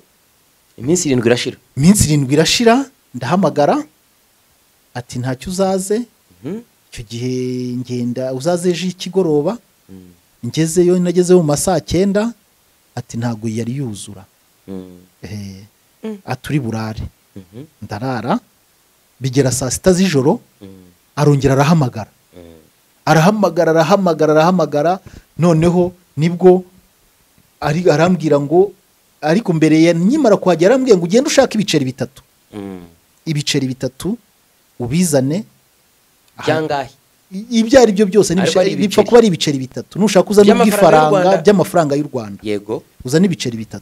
Iminsi 7 irashira. Ndahamagara ati ntacyo uzaze. Icyo gihe ngenda uzaze ejo ikigoroba. Ngezeyo nagezeyo mu masaa 9 ati ntago yari yuzura. Aturi burare. Ndarara bigera saa 6 z'ijoro. Arongera arahamagara. Noneho nibwo arambwira ngo ariko mbere ya nyimara kuhagera arambwiye ngo ugende ushaka ibiceri 3. Ibiceri 3 ubizane byangahe. Ibyo ari byo byose bipfa kuba ari ibiceri 3. Nushaka uzana ubwifaranga by'amafaranga y'u Rwanda. Yego. Uzana ibiceri 3.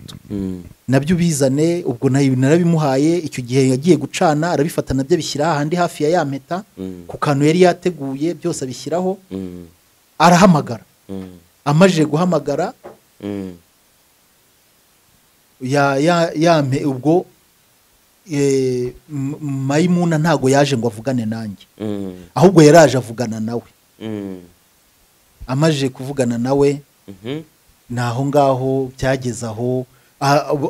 Nabyo bizane. Ubwo narabimuhaye. Icyo gihe yagiye gucana arabifata nabyo bishyira ahandi hafi ya mpeta ku kantu yari yateguye byose abishyiraho. Arahamagara. Amajije guhamagara ubwo Mayimuna ntago yaje ngo avugane nanjye, ahubwo yaraje avugana nawe. Amajije kuvugana nawe naho ngaho byageze aho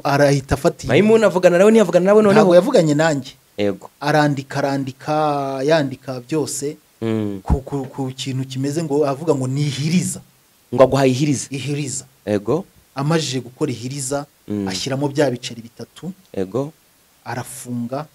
arahita afata. Mayimuna avugana nawe ntiyavugana nawe noneho? Ntago yavuganye nanjye. Yego. Arandika yandika byose ku kintu kimeze ngo avuga ngo nihiriza, ngo aguhaye ihiriza. Yego. Amajije gukora ihiriza ashyiramo bya biceri 3. Yego. Arafunga.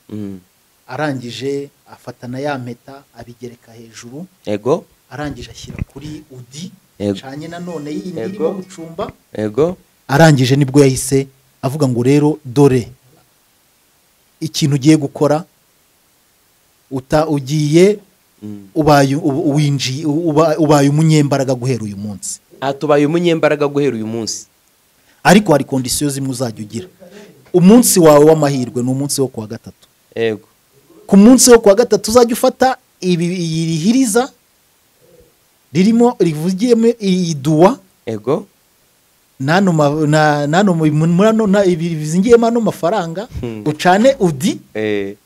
Arangije afatana ya mpeta abigereka hejuru. Yego. Arangije ashyira kuri udi canye nanone yindi irimo gucumba. Yego. Arangije nibwo yahise avuga ngo rero dore ikintu ugiye gukora, ugiye ubaye umunyembaraga guhera uyu munsi. Atubaye umunyembaraga guhera uyu munsi. Ariko hari kondisiyo zimwe uzajya ugira. Umunsi wawe w'amahirwe ni umunsi wo kuwa 3. Yego. Ku munsi wo kuwa 3 uzajya ufata irihiriza ririmo rivugiyemo iduwa. Yego. Bizingiyemo ano mafaranga. Ucane udi.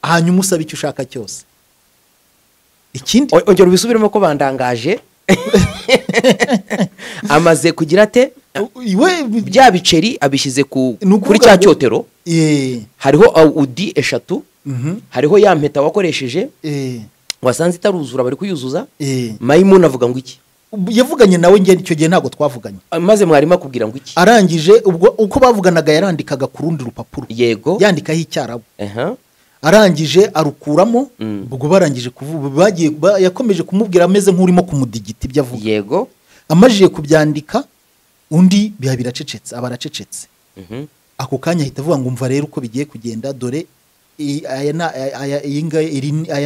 Hanyuma usaba icyo ushaka cyose. Ikindi ongera ubisubiremo ko bandangaje. Amaze kugira ate bya biceri abishyize kuri cya cyotero. Hariho udi 3. Hariho ya mpeta wakoresheje wasanze itaruzura bari kuyuzuza. Mayimuna avuga ngo iki? Yavuganye nawe ngende icyo gihe ntago twavuganye. Maze mwarima kubwira ngo iki? Arangije ubwo uko bavuganaga yarandikaga ku rundi rupapuro. Yego. Yandikaho icyarabu. Arangije arukuramo. Ubwo barangije kuvuga yakomeje kumubwira ameze nk'urimo kumudigita ibyo avuga. Yego. Amajije kubyandika undi biha biracecetse, abaracecetse. Ako kanya ahita avuga ngo umva rero uko bigiye kugenda, dore aya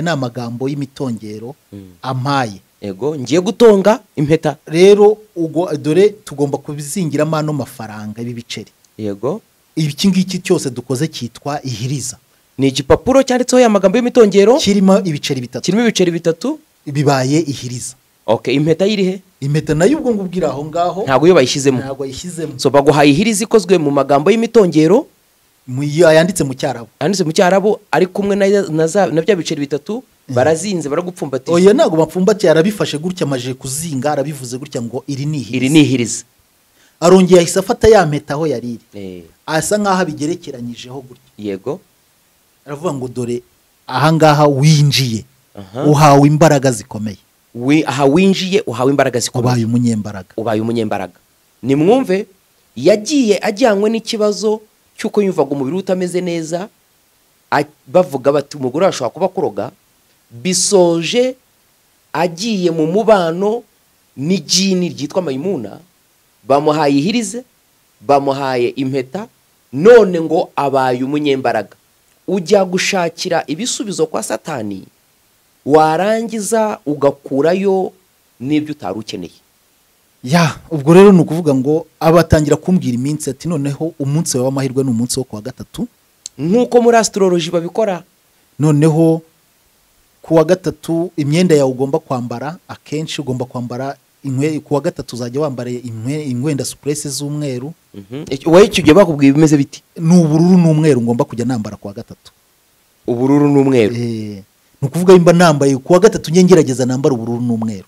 na amagambo y'imitongero ampaye. Yego. Ngiye gutonga impeta. Rero ubwo dore tugomba kubizingiramo ano mafaranga ibi biceri. Yego. Iki ngiki cyose dukoze cyitwa ihiriza. ni igipapuro cyanditseho ya magambo y'imitongero kirimo ibiceri bitatu bibaye ihiriza. Okay, impeta yirihe? Impeta nayo ubwo ngubwira aho ngaho ntago yo bayishyizemo. So baguhaye ihiriza ikozwe mu magambo y'imitongero yanditse mu Cyarabu ari kumwe na bya biceri bitatu barazinze baragupfumbatije. Oya ntago bapfumbatiye, arabifashe gutya amaje kuzinga, arabivuze gutya ngo iri ni ihiriza. Arongeye ahise afata ya mpeta aho yariri asa nkaho abigerekeranyijeho gutya. Yego. Aravuga ngo dore aha ngaha winjiye uhawe imbaraga zikomeye. Aha winjiye uhawe imbaraga zikomeye. Ubaye umunyembaraga. Nimwumve yagiye ajyanywe n'ikibazo cyuko yumvaga umubiri utameze neza, bavuga bati umugore ashobora kuba kuroga, bisoje agiye mu mubano n'ijini ryitwa Mayimuna, bamuhaye ihirize, bamuhaye impeta, none ngo abaye umunyembaraga. Ujya gushakira ibisubizo kwa Satani, warangiza ugakurayo n'ibyo utari ukeneye. Ubwo rero ni ukuvuga ngo abatangira kumbwira iminsi ati noneho umunsi wawe w'amahirwe ni umunsi wo kuwa gatatu, nk'uko muri astrology babikora. Noneho kuwa gatatu imyenda yawe ugomba kwambara, akenshi ugomba kwambara kuwa gatatu uzajya wambara ingwenda supuresi z'umweru. Wowe icyo gihe bakubwiye bimeze biti? Ni ubururu n'umweru ngomba kujya nambara kuwa gatatu. Ubururu n'umweru. Ni ukuvuga imba nambaye kuwa gatatu ngerageza nambara ubururu n'umweru.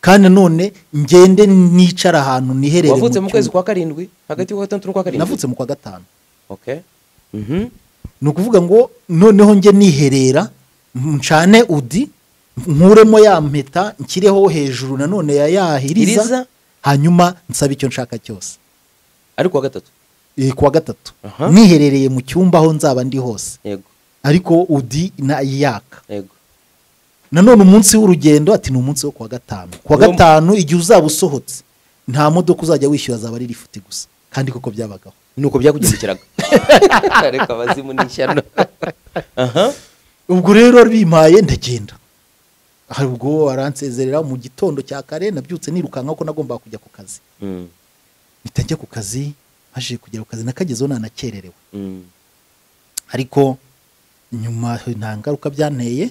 Kandi none ngende nicara ahantu niherere. Wavutse mu kwezi kwa karindwi, hagati y'uwa gatatu n'ukwa karindwi? Navutse mu kwa gatanu. Okay. Ni ukuvuga ngo noneho nge niherera ncane udi nkuremo ya mpeta nkireho hejuru nanone yahiriza, hanyuma nsaba icyo nshaka cyose. Ari kuwa gatatu? Kuwa gatatu. Niherereye mu cyumba aho nzaba ndi hose. Yego. Ariko udi na yaka. Yego. Nanone umunsi w'urugendo ati ni umunsi wo kuwa gatanu. Kuwa gatanu igihe uzaba usohotse nta modoka uzajya wishyura, azaba ari lifuti gusa. Kandi koko byabagaho. Nuko byakugendekeraga. Reka bazimu n'ishyano. Ubwo rero bimpaye ndagenda. Ubwo aransezerera mu gitondo cya kare, nabyutse nirukanka ko nagomba kujya ku kazi. Nitajya ku kazi, haje kugera ku kazi nakagezeho nanakererewe. Ariko nyuma nta ngaruka byanteye.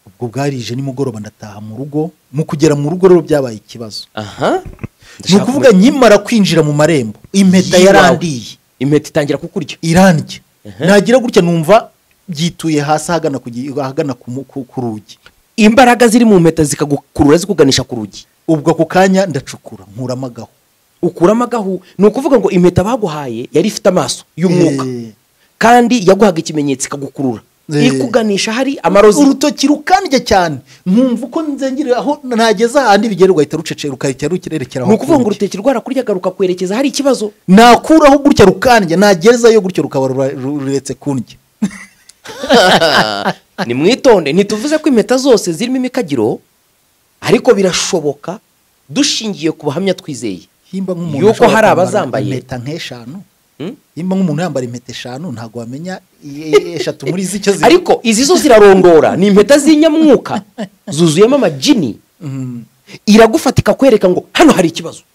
Ubwo bwarije nimugoroba ndataha mu rugo, mu kugera mu rugo rero byabaye ikibazo. Ni ukuvuga nyimara kwinjira mu marembo, impeta yarandiye. Impeta itangira kukurya. Irandya. Nagira gutya numva byituye hasi hagana ku rugi. Imbaraga ziri mu mpeta zikagukurura zikuganisha ku rugi. Ubwo ako kanya ndacukura nkuramo agahu. Ukuramo agahu ni ukuvuga ngo impeta baguhaye yari ifite amaso y'umwuka, kandi yaguhaga ikimenyetso ikagukurura ikuganisha hari amarozi. Urutoki rukandya cyane, nkumva uko nzengire aho nageza ahandi bigerwa ahita rucecera ukahita rukirerekera. Ni ukuvuga ngo urutoki rwarakurya garuka kwerekeza hari ikibazo. Nakuraho gutya rukandya, nagezayo gutyo rukaba ruretse kundya. Ni mwitonde, ntituvuze ko impeta zose zirimo imikagiro, ariko birashoboka dushingiye ku buhamya twizeye yuko hari abazambaye impeta nk'eshanu. Imba nk'umuntu yambara impeta eshanu ntago wamenya eshatu muri izi cyo ziri. Ariko izi zo zirarondora, ni impeta z'inyamwuka zuzuyemo amajini. Iragufatika kwereka ngo hano hari ikibazo.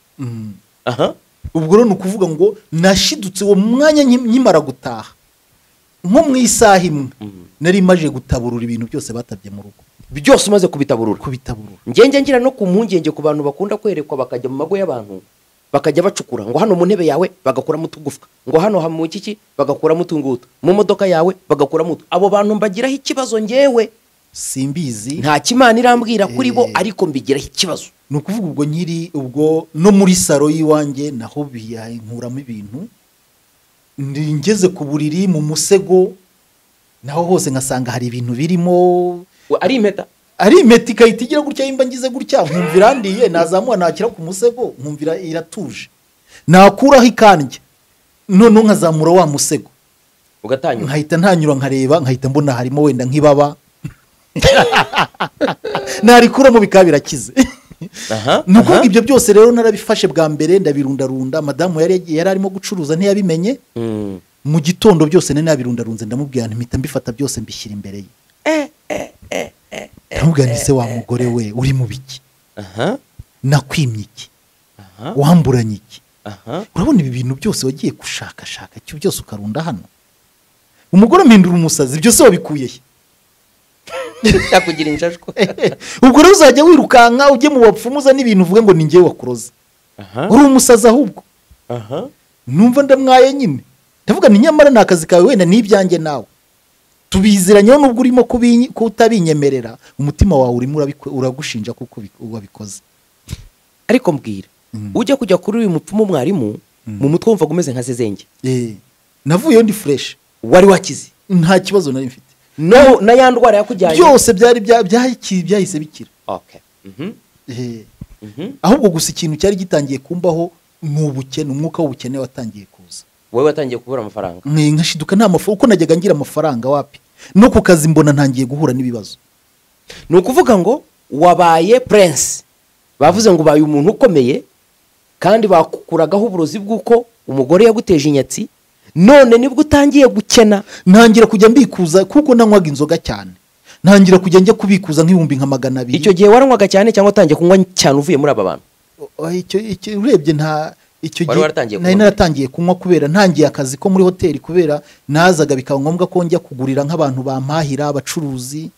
Ubwo rero nukuvuga ngo nashidutse uwo mwanya nyimara gutaha nko mu isaha imwe nari maje gutaburura ibintu byose batabye mu rugo. Byose umaze kubitaburura. Ngenge ngira no ku mpungenge ku bantu bakunda kwerekwa bakajya mu mago y'abantu, bakajya bacukura ngo hano mu ntebe yawe bagakuramo utugufwa, ngo hano mu kiki bagakuramo utungutu, mu modoka yawe bagakuramo utu. Abo bantu mbagiraho ikibazo ngewe simbizi, nta kimana irambwira kuri bo, ariko mbigiraho ikibazo. Ni ukuvuga ubwo nyiri ubwo no muri saro y'iwanjye naho nkuramo ibintu, ngeze ku buriri mu musego naho hose ngasanga hari ibintu birimo. Ari impeta? Ari impeta ikahita igira gutya, imba ngize gutya nkumva irandiye, nazamuha nakira ku musego nkumvira iratuje, nakuraho ikandya none nkazamura wa musego ugatanyura, nkahita ntanyura nkareba, nkahita mbona harimo wenda nk'ibaba narikuramo bikaba birakize. Nuko ibyo byose rero narabifashe bwa mbere ndabirundarunda. Madamu yari arimo gucuruza ntiyabimenye. Mu gitondo byose nene nabirundarunze, ndamubwira nti mpita mbifata byose mbishyira imbere ye. Ndamubwira nti se wa mugore we uri mu biki? Nakwimye iki? Wamburanye iki? Urabona ibi bintu byose wagiye gushakashaka cyo byose ukarunda hano? umugore mpindura umusazi byose wabikuye he? cyakugira injajwa. Ubwo rero uzajya wirukanka ujye mu bapfumu uza n'ibintu uvuge ngo ni njyewe wakuroze. Uri umusazi ahubwo. Numva ndamwaye nyine. Ndavuga ni nyamara ni akazi kawe wenda n'ibyanjye nawe. Tubiziranyeho nubwo urimo kutabinyemerera, umutima wawe urimo uragushinja kuko wabikoze. Ariko mbwira, ujya kujya kuri uyu mupfumu mwarimu, mu mutwe wumva umeze nka zezenge. Navuyeyo ndi fresh. Wari wakize? Nta kibazo nari mfite. No na ya ndwara yakujyanye. Byose byahise bikira. Okay. Ahubwo gusa ikintu cyari gitangiye kumbaho n'ubukene, umwuka w'ubukene watangiye kuza. Wowe watangiye kubura amafaranga? Nkashiduka nta mafaranga uko najyaga ngira amafaranga wapi. No ku kazi mbona ntangiye guhura n'ibibazo. Ni ukuvuga ngo wabaye prince. Bavuze ngo ubaye umuntu ukomeye kandi bakukuragaho uburozi bw'uko umugore yaguteje inyatsi, none nibwo utangiye gukena. Ntangira kujya mbikuza kuko nanywaga inzoga cyane. Ntangira kujya njya kubikuza nk'ibihumbi nka 200. Icyo gihe waranywaga cyane cyangwa utangiye kunywa cyane uvuye muri aba bantu? Icyo urebye nta icyo gihe nari naratangiye kunywa kubera ntangiye akazi ko muri hoteli, kubera nazaga bikaba ngombwa ko njya kugurira nk'abantu bampahira abacuruzi.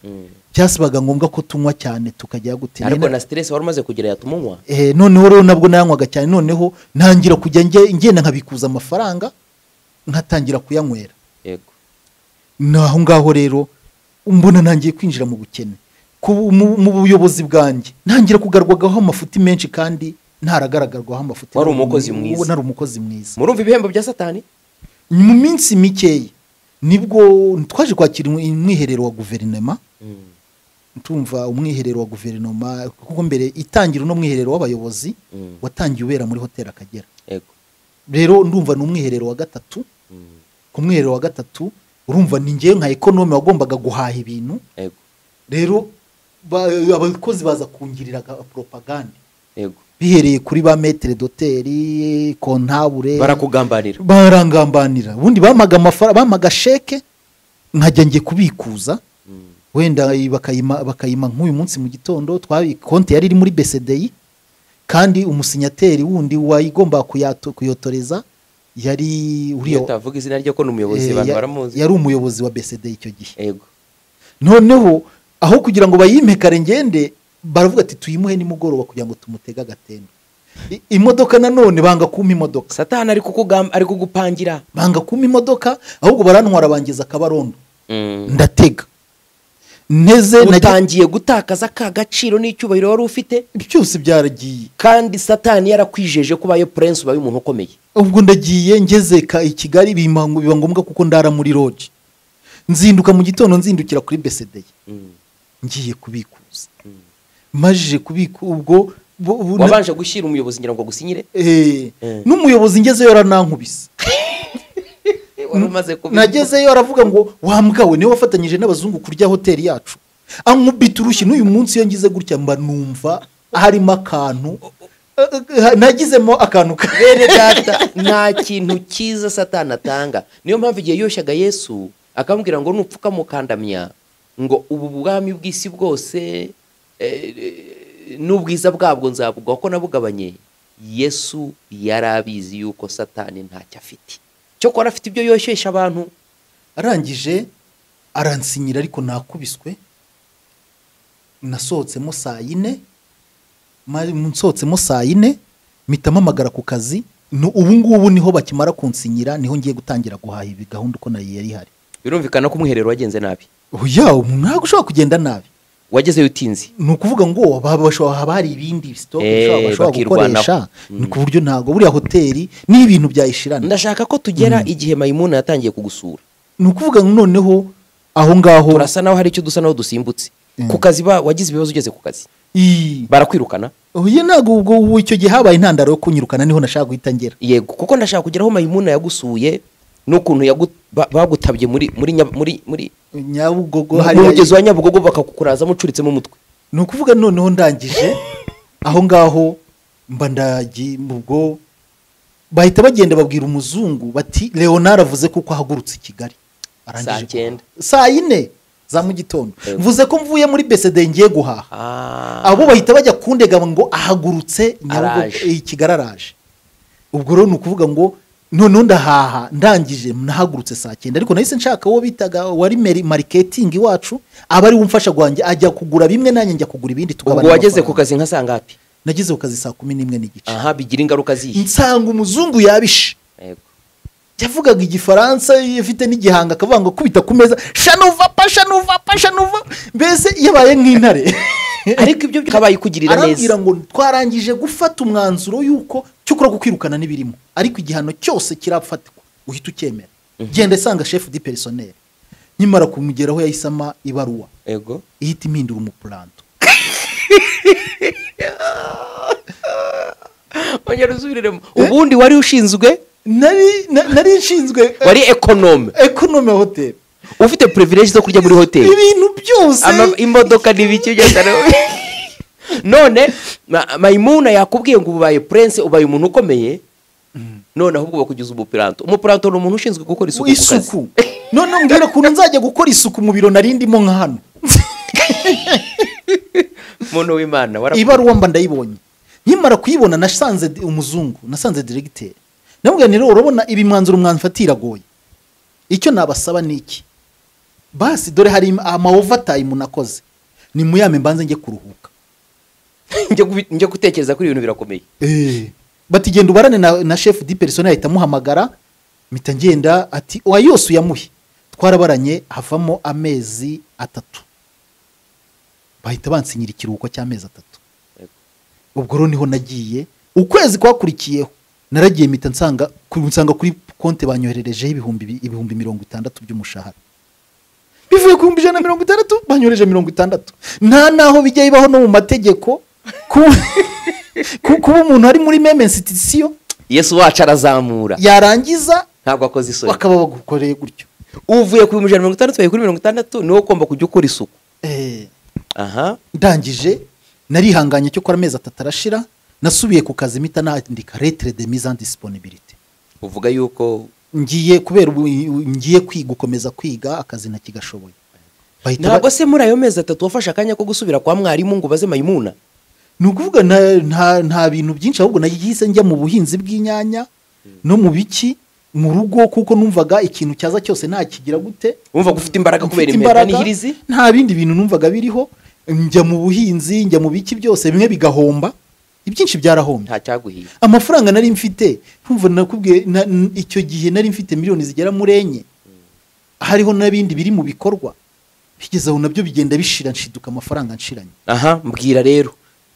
Byasibaga ngombwa ko tunywa cyane tukajya gute. Ariko na stress wari umaze kugira yatuma unywa. Noneho rero nabwo nayanywaga cyane, noneho ntangira kujya ngenda nkabikuza amafaranga nkatangira kuyanywera. Yego. Naho ngaho rero mbona ntangiye kwinjira mu bukene. Mu buyobozi bwanjye ntangira kugarwagaho amafuti menshi kandi ntaragaragagarwaho amafuti. Wari umukozi mwiza. Nari umukozi mwiza. Murumva ibihembo bya Satani? Mu minsi mikeya nibwo twaje kwakira umwiherero wa guverinoma. Tumva umwiherero wa guverinoma kuko mbere itangira no mwiherero w'abayobozi watangiye ubera muri hoteli Akagera. Yego. Rero ndumva no mwiherero wa gatatu. Ku mwiherero wa gatatu urumva ni ngiye nka economy wagombaga guhaha ibintu. Yego. Rero abakozi baza kungirira propaganda. Yego. Bihereye kuri ba maître d'hôtel, kontabure, barakugambanira. Barangambanira. Ubundi bamaga amafaranga, bamaga sheke nkajya ngiye kubikuza. Wenda bakayima nk'uyu munsi mu gitondo konti yari iri muri BCDI, kandi umusinyateri wundi wayigomba kuyotoreza yari uriyo. Utavuga izina rye ko n'umuyobozi abantu baramuzi. Yari umuyobozi wa BCDI icyo gihe. Yego. Noneho aho kugira ngo bayimekare ngende baravuga ati tuyimuhe nimugoroba kugira ngo tumutega gatendo. Imodoka nanone banga kuma imodoka. Satani ari kugupangira. Banga kuma imodoka ahubwo barantwara bangiza Kabarondo. Ndatega. Utangiye gutakaza ka gaciro n'icyubahiro wari ufite. Byose byaragiye. Kandi Satani yarakwijeje kuba yo prince ubaye umuntu ukomeye. Ubwo ndagiye ngeze i Kigali biba ngombwa kuko ndara muri lodge. Nzinduka mu gitondo nzindukira kuri BCD. Ngiye kubikuza. Majije kubika ubwo wabanje gushyira umuyobozi ngira ngo gusinyire. N'umuyobozi ngezeyo yaranankubise. Nagezeyo aravuga ngo wambwawe niwe wafatanyije n'abazungu kurya hoteli yacu. Ankubita urushyi n'uyu munsi iyo ngize gutya mba numva harimo akantu nagizemo akantu kabere data. Nta kintu cyiza Satani atanga. Niyo mpamvu igihe yoshyaga Yesu akambwira ngo nupfuka mukandamya ngo ubu bwami bw'isi bwose n'ubwiza bwabwo nzabugwa ko nabugabanye. Yesu yarabizi yuko Satani ntacyo afite. Cyo ko afite ibyo yoshyesha abantu. Arangije aransinyira ariko nakubiswe. Nasohotsemo saa 4. Nsohotsemo saa 4 mpita mpamagara ku kazi. Ubu ngubu niho bakimara kunsinyira niho ngiye gutangira guhaha ibi gahunda uko nayo yari hari. Birumvikana ko umwiherero wagenze nabi. Oya, ntabwo ushobora kugenda nabi. Wageze utinzi. Ni ukuvuga ngo bashobora hari ibindi stock bashobora gukoresha. Ni ku buryo ntago buriya hoteli ni ibintu byayishirana. Ndashaka ko tugera igihe Mayimuna yatangiye kugusura. Ni ukuvuga noneho aho ngaho turasa naho hari icyo dusa naho dusimbutse. Ku kazi wagize ibibazo ugeze ku kazi. Barakwirukana. Oya, ntago ubwo icyo gihe habaye intandaro yo kunyirukana niho nashaka guhita ngera. Yego, kuko ndashaka kugeraho Mayimuna yagusuye n'ukuntu bagutabye muri Nyabugogo, hari umugezi wa Nyabugogo bakakukuraza mucuritse mu mutwe. Ni ukuvuga noneho ndangije aho ngaho mba ndagiye ubwo bahita bagenda babwira umuzungu bati Leonard avuze kuko ahagurutse i Kigali. Arangije saa 4 za mu gitondo. Mvuze ko mvuye muri BCD ngiye guhaha. Abo bahita bajya kundega ngo ahagurutse Nyabugogo i Kigali araje. Ubwo rero ni ukuvuga ngo none ndahaha ndangije nahagurutse saa 9 ariko nahise nshaka uwo bitaga wari marketing iwacu aba ari umfasha gwanjye ajya kugura bimwe nanjye njya kugura ibindi tugabana. Ubwo wageze ku kazi nka sangapi? Nageze ku kazi saa 11 n'igice. Aha, bigira ingaruka zihe? Nsanga umuzungu yabishe. Yego. Yavugaga igifaransa yifite n'igihanga akavuga ngo kubita ku meza shanuva pashanuva mbese yabaye nk'intare. Ariko ibyo kabaye kugirira neza. Arambwira ngo twarangije gufata umwanzuro yuko cyukura gukwirukana n'ibirimo ariko igihano cyose kirafatwa uhita ukemera. Genda sanga chef du personnel nyimara kumugeraho yahisama ibaruwa. Yego. Ihita impindura umuplanto. Ongera uzubiriremo. Ubundi wari ushinzwe? Nari nshinzwe wari economy hotel. Ufite privilege zo kurya muri hotel. Ibintu byose. Imodoka n'ibiki byataro. None Mayimuna yakubwiye ngo ubaye prince, ubaye umuntu ukomeye. None ahubwo bakugize umuplanto. Umuplanto ni umuntu ushinzwe gukora isuku. None mbwira kuntu nzajya gukora isuku mu biro narindimo nka hano. Muntu w'Imana ibaruwa mba ndayibonye. Nkimara kuyibona nasanze umuzungu, nasanze directeur. Namubwira rero urabona ibi mwanzuro mwanfatira goye. Icyo nabasaba niki? Basi dore hari ama overtime nakoze. Ni muyame mbanze nge kuruhuka. Nge gutekereza kuri ibintu birakomeye. Bati genda ubarane na chef du personnel ahita muhamagara mpita ngenda ati oya yose uyamuhe. Twarabaranye havamo amezi 3. Bahita bansinyira ikiruhuko cy'amezi 3. Ubwo rero niho nagiye ukwezi kwakurikiyeho naragiye mpita nsanga kuri konte banyoherereje ibihumbi 60 by'umushahara. Bivuye ku 160 banyohereje 60. Nta naho bijya ibaho no mu mategeko kuba umuntu ari muri meme institution Yesu wacu arazamura yarangiza ntabwo akoze isoni bakaba bagukoreye gutyo. Uvuye ku 160 baye kuri 60 niho ugomba kujya ukora isuku. Aha, ndangije narihanganye cyo kora amezi 3 arashira nasubiye ku kazi mita nandika lettre de mise en disponibilité. Uvuga yuko ngiye kubera ngiye gukomeza kwiga akazi ntakigashoboye. Ntabwo se muri ayo mezi 3 wafasha akanya ko gusubira kwa mwarimu ngo baze Mayimuna? Nukuvuga nta bintu byinshi ahubwo nagihise njya mu buhinzi bw'inyanya no mu biki mu rugo kuko numvaga ikintu cyaza cyose ntakigira gute. Umva gufite imbaraga kubera impeta n'ihirizi? Nta bindi bintu numvaga biriho. Njya mu buhinzi njya mu biki byose bimwe bigahomba. Ibyinshi byarahombye. Nta cyaguhiye. Amafaranga nari mfite kumva nakubwiye icyo gihe nari mfite miliyoni zigera muri 4. Hariho nabindi biri mu bikorwa. Bigezaho nabyo bigenda bishira nshiduka amafaranga nshiranye. Aha, mbwira rero.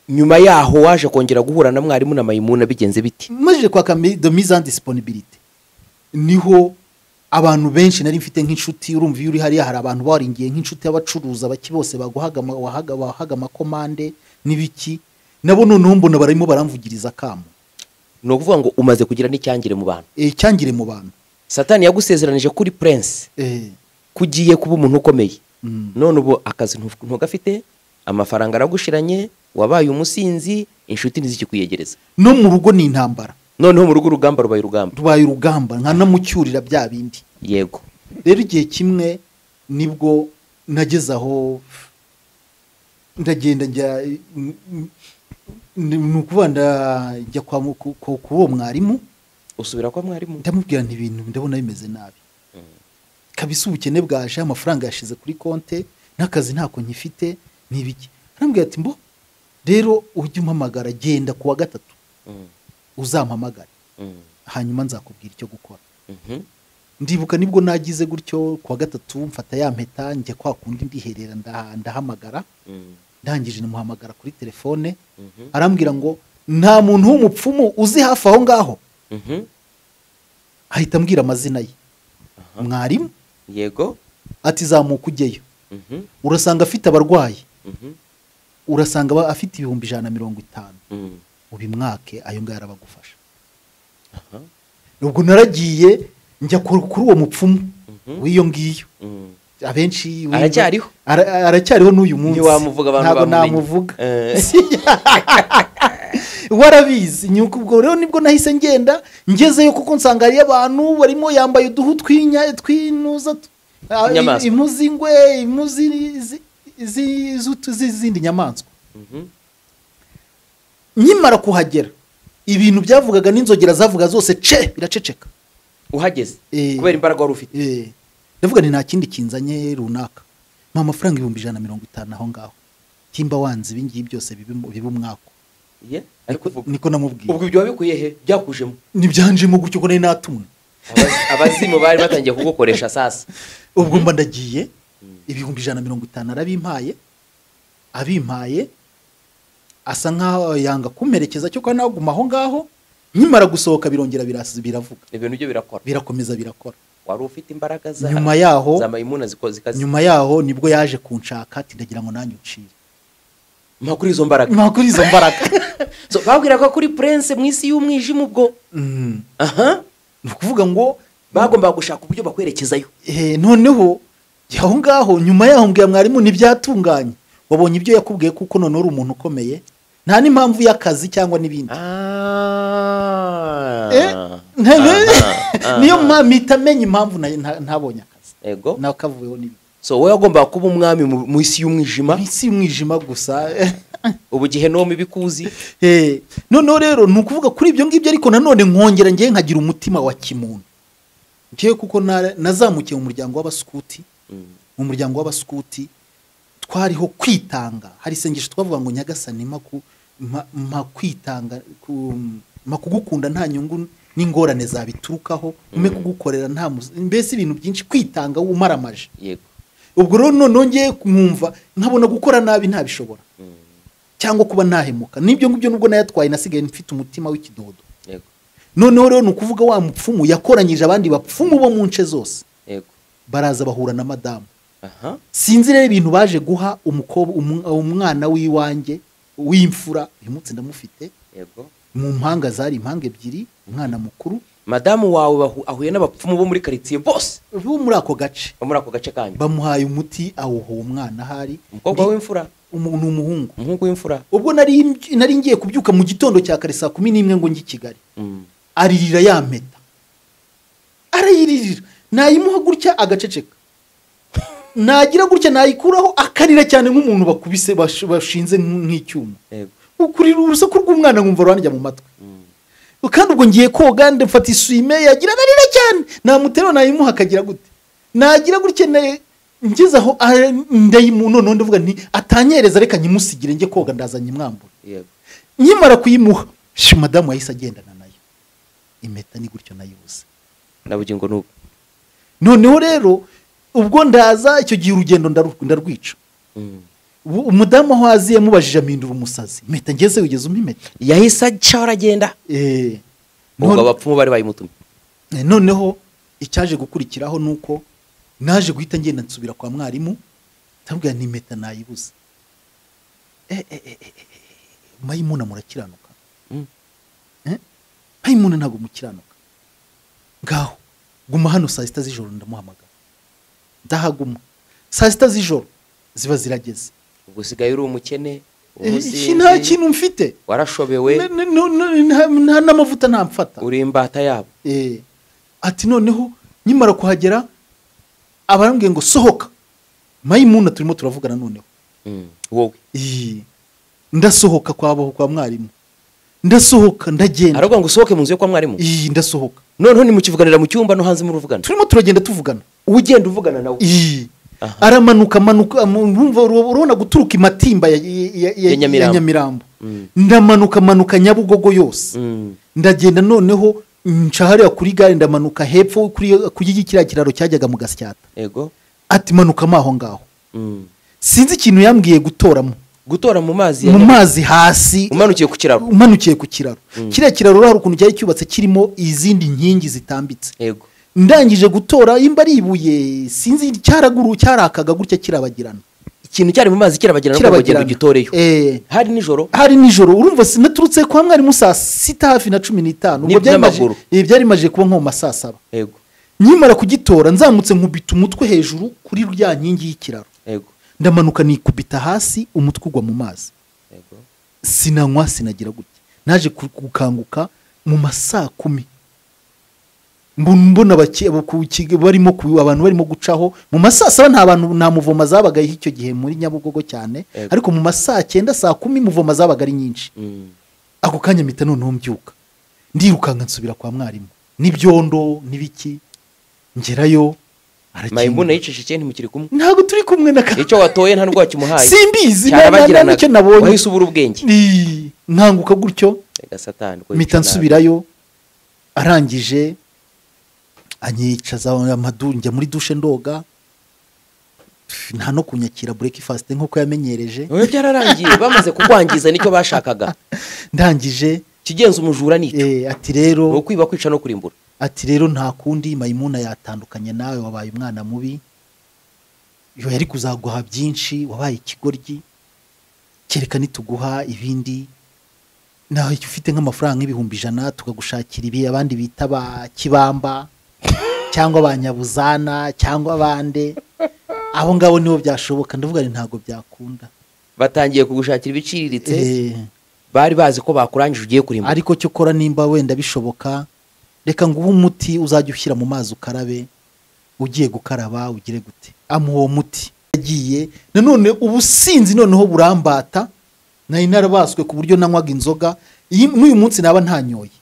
Nyuma yaho waje kongera guhura na mwarimu na Mayimuna bigenze biti? Maje kwa de mise en disponibilité. Niho abantu benshi nari mfite nk'inshuti urumva yuri hari abantu baringiye nk'inshuti y'abacuruza baki bose baguhaga amakomande n'ibiki. Nabo noneho mbona barimo baramvugiriza kamo. No kuvuga ngo umaze kugira n'icyangire mu bantu. Cyangire mu bantu. Satani yagusezeranije kuri prince. Kugiye kuba umuntu ukomeye. None ubu akazi ntugafite, amafaranga aragushiranye, wabaye umusinzi, inshuti ntizikikuyegereza. No mu rugo ni intambara. Noneho mu rugo urugamba rubaye urugamba nka namucyurira bya bindi. Yego. Rero igihe kimwe nibwo nagezaho ndagenda njya nukubanda njya kwa uwo mwarimu. Usubira kwa mwarimu? Ndamubwira nti ibintu ndabona bimeze nabi. Kabisa ubukene bwaje amafaranga yashize kuri konte n'akazi ntako nkifite nibiki. Arambwira ati mbo rero ujye umpamagara genda kuwa 3. Uzampamagara. Hanyuma nzakubwira icyo gukora. Ndibuka nibwo nagize gutyo kuwa 3 mfata ya mpeta njye kwa kundi ndiherera ndahamagara. Ndangije namuhamagara kuri telefone. Arambwira ngo nta muntu w'umupfumu uzi hafi aho ngaho. Ahita ambwira amazina ye. Mwarimu? Yego. Ati zamuka ujyeyo. Urasanga afite abarwayi. Urasanga afite 150. Ubimwake ayo ngayo arabagufasha. Ubwo naragiye njya kuri uwo mupfumu w'iyo ngiyo. Abenshi aracyariho n'uyu munsi. Ntiwamuvuga abantu ntabwo namuvuga. Warabizi nyuko ubwo rero nibwo nahise ngenda ngezeyo kuko nsanga ari abantu barimo yambaye uduhu twinuza imuzi ingwe imuzi z'izindi nyamaswa. Nyimara kuhagera ibintu byavugaga n'inzogera zavuga zose biraceceka. uhageze kubera imbaraga wari ufite. ndavuga ni nta kindi kinzanye runaka mpa amafaranga 150 aho ngaho timba wanze ibi ngibi byose bibe umwako niko namubwiye. ubwo ibyo wabikuye he byakujemo? Nibyanjemo gutyo ko nari natumwe abazimu bari batangiye kugukoresha sasa. ubwo mba ndagiye 150 arabimpaye abimpaye asa nkaho yanga kumerekeza cyo kwa naguma aho ngaho nyimara gusohoka birongera biravuga ibintu byo birakomeza birakora. wari ufite imbaraga za nyuma yaho za mayimuna zikoze kazi. nyuma yaho nibwo yaje kunshaka ati ndagira ngo nanyu ucire makuri izo mbaraga so babwira ko kuri prince mwisi y'umwijima ubwo nukuvuga ngo bagomba gushaka uburyo bakwerekezayo. Noneho aho ngaho nyuma yaho mbwiye mwarimu nibyatunganye wabonye ibyo yakubwiye kuko none uri umuntu ukomeye nta n'impamvu y'akazi cyangwa n'ibindi. Niyo mpamita menye impamvu ntabonye akazi. Yego nawe kavuyeho n'ibindi. So wowe agomba kuba umwami mu isi y'umwijima gusa ubu gihe no mibikuzi. Noneho rero nukuvuga kuri ibyo ngibyo ariko nanone nkongera ngiye nkagira umutima wa kimuntu ngiye kuko nazamukiye mu muryango w'abaskuti. Mu muryango w'abaskuti twariho kwitanga, hari sengesho twavuga ngo nyagasani kwitanga kugukunda nta nyungu n'ingorane zabiturukaho ume kugukorera nta mbese ibintu byinshi kwitanga umaramaje. Yego ubwo rero nongeye kumwumva nkabona gukora nabi ntabishobora cyangwa kuba nahemuka nibyo ngibyo nubwo nayatwaye nasigaye mfite umutima w'ikidodo. Yego noneho rero nukuvuga wa mupfumu yakoranyije abandi bapfumu bo mu nce zose. Yego baraza bahura na madamu. Sinzi rero ibintu baje guha umwana w'iwanjye w'imfura imutse ndamufite. Yego mu mpanga zari impanga ebyiri umwana mukuru. Madamu wawe ahuye n'abapfumu bo muri quartier bose bo muri ako gace kanyu bamuhaye umuti awuho umwana hari umukobwa w'imfura umuhungu w'imfura. ubwo nari ngiye kubyuka mu gitondo cya kare saa 11 ngo ngi Kigali. Aririra ya mpeta arayiririra nayimuha gutya agaceceka nagira gutya nayikuraho akarira cyane nk'umuntu bakubise bashinze nk'icyuma. Ukurira urusaku rw'umwana nkumva rwanjya mu matwi. Kandi ubwo ngiye koga ndafata isuime yagira narira cyane namutero nayimuha akagira gute nagira gutya ngeze aho ndayimuno none ndavuga nti atanyereza reka nyimusigire nge koga ndazanye mwambura. Nyimara kuyimuha madamu yahise agendana nayo impeta ni gutyo nayibuze nabugingo nuko. Noneho rero ubwo ndaza icyo gihe urugendo ndarwica. Umudamu aho aziye mubajije amindura umusazi impeta ngeze ugeze impeta yahise aca aragenda. Ubwo abapfumu bari bayimutumye. Noneho icyaje gukurikiraho nuko naje guhita ngenda nsubira kwa mwarimu tabwira ni impeta nayibuze. Mayimuna murakiranuka. Mayimuna ntago mukiranuka ngaho guma hano saa 6 z'ijoro ndamuhamagara ndahaguma saa 6 z'ijoro ziba zirageze. Ubwo sigaye uri umukene nta kintu mfite warashobewe nta n'amavuta ntamfata uri imbata yabo. Ati noneho nyimara kuhagera abarambwiye ngo sohoka Mayimuna turimo turavugana noneho. Wowe ndasohoka kwa mwarimu ndasohoka ndagenda aravuga ngo usohoke mu nzu yo kwa mwarimu. Ndasohoka noneho nimukivuganira mu cyumba no hanze muruvugana turimo turagenda tuvugana ugenda uvugana nawe. Aramanuka urumva urabona guturuka imatimba ya Nyamirambo. Ndamanuka Nyabugogo yose. Ndagenda noneho nshahariya kuri gare ndamanuka hepfo kuri kiriya kiraro cyajyaga mu Gasyata. Yego ati manuka maho ngaho. Sinzi ikintu yambwiye gutora mu mazi hasi umanukiye ku kiraro. Kiriya kiraro hari ukuntu cyari cyubatse kirimo izindi nkingi zitambitse. Yego ndangije gutora imba ari ibuye sinzi cyarakaga gutya kirabagirana ikintu cyari mu mazi kirabagirana no kugenda ugitoreyo. Hari nijoro urumva sinaturutse kwa mwarimu saa 6 hafi na 15 ubwo byari maje kuba nko saa 7. Yego nyimara kugitora nzamutse nkubita umutwe hejuru kuri rya nkingi y'ikiraro. Yego ndamanuka nikubita hasi umutwe ugwa mu mazi. Yego sinanywa sinagira gutya naje gukanguka mu masaa 10 mbona barimo abantu barimo gucaho mu masaa 7 nta bantu nta muvoma zabaga icyo gihe muri Nyabugogo cyane. Ariko mu masaa 9 saa 10 muvoma zabaga ari nyinshi. Ako kanya mpita noneho mbyuka ndirukanka nsubira kwa mwarimu n'ibyondo n'ibiki ngerayo Mayimuna yicishije ntimukiri kumwe ntabwo turi kumwe na icyo watoye nta ndwara kimuhaye simbizi nicyo nabonye wahise ubura ubwenge nkanguka gutyo Satani mpita nsubirayo arangije anyicaza njya muri dushe ndoga nta no kunyakira breakfast nk'uko yamenyereje oya byararangiye bamaze kugwangiza nicyo bashakaga ndangije kigenza umujura nicyo ati rero no kwiba kwica no kurimbura ati rero nta kundi Mayimuna yatandukanye nawe wabaye umwana mubi yo yari kuzaguha byinshi wabaye ikigoryi kereka nituguha ibindi nawe ufite nk'amafaranga nk'ibihumbi 100 tukagushakira ibi abandi bita ba kibamba cyangwa abanyabuzana cyangwa abande abo ngabo nibo byashoboka ndavuga ni ntago byakunda batangiye kugushakira ibiciriritse bari bazi ko bakurangije ugiye kurimbura ariko cyo kora nimba wenda bishoboka reka nguhe umuti uzajya ushyira mu mazi ukarabe ugiye gukaraba ugire gute amuwo muti yagiye nanone ubusinzi noneho burambata nari narabaswe ku buryo nanywaga inzoga n'uyu munsi naba ntanyoye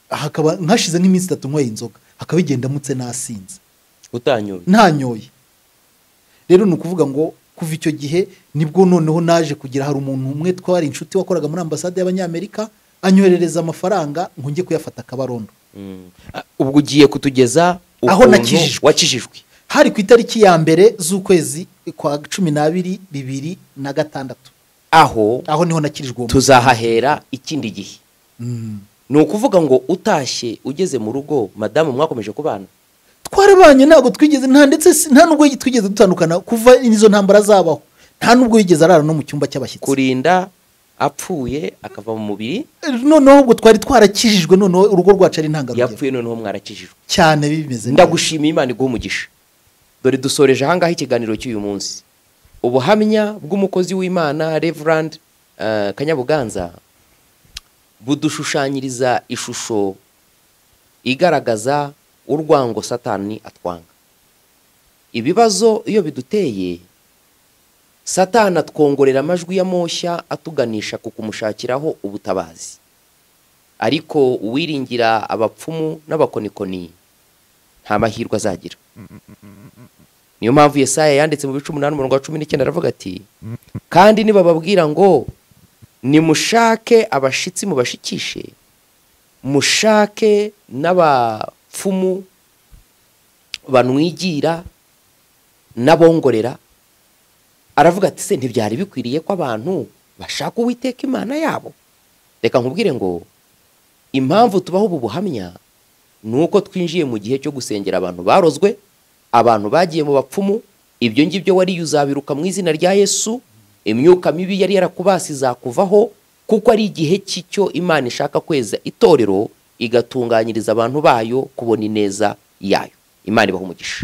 hakaba nkashize nk'iminsi 3 nkoye inzoga hakaba igenda mutse nasinze ntanyoye rero nukuvuga ngo kuva icyo gihe nibwo noneho naje kugira hari umuntu umwe twari inshuti wakoraga muri ambassade y'abanyamerika anyoherereza amafaranga ngo njye kuyafata akabarondo ubwo ugiye kutugeza aho wakijijwe hari ku itariki ya mbere z'ukwezi kwa 12 2006 aho niho nakirijwe tuzahahera ikindi gihe ni ukuvuga ngo utashye ugeze mu rugo madamu mwakomeje kubana twarabanye ntabwo twigeze nta nubwo twigeze dutandukana kuva izo ntambara zabaho nta nubwo yigeze arara no mu cyumba cy'abashyitsi kurinda apfuye akava mu mubiri noneho ubwo twari twarakijijwe noneho urugo rwacu ari intangarugero yapfuye noneho mwarakijijwe cyane bimeze ndagushimiye Imana iguha umugisha dore dusoreje ahangaha ikiganiro cy'uyu munsi ubuhamya bw'umukozi w'Imana Reverend Kanyabuganza budushushanyiriza ishusho igaragaza urwango Satani atwanga ibibazo iyo biduteye Satani atwongorera amajwi y'amoshya atuganisha ku kumushakiraho ubutabazi ariko uwiringira abapfumu n'abakonikoni nta mahirwe azagira niyo mpamvu Yesaya yanditse mu bice 8:19 aravuga ati kandi nibababwira ngo nimushake abashitsi mubashikishe mushake n'abapfumu banwigira n'abongorera aravuga ati se ntibyari bikwiriye ko abantu bashaka Uwiteka Imana yabo reka nkubwire ngo impamvu tubaho ubu buhamya nuko twinjiye mu gihe cyo gusengera abantu barozwe abantu bagiye mu bapfumu ibyo ngibyo wari uzabiruka mu izina rya Yesu imyuka mibi yari yarakubasi zakuvaho kuko ari igihe cy'icyo Imana ishaka kweza itorero igatunganyiriza abantu bayo kubona ineza yayo Imana ibaha umugisha.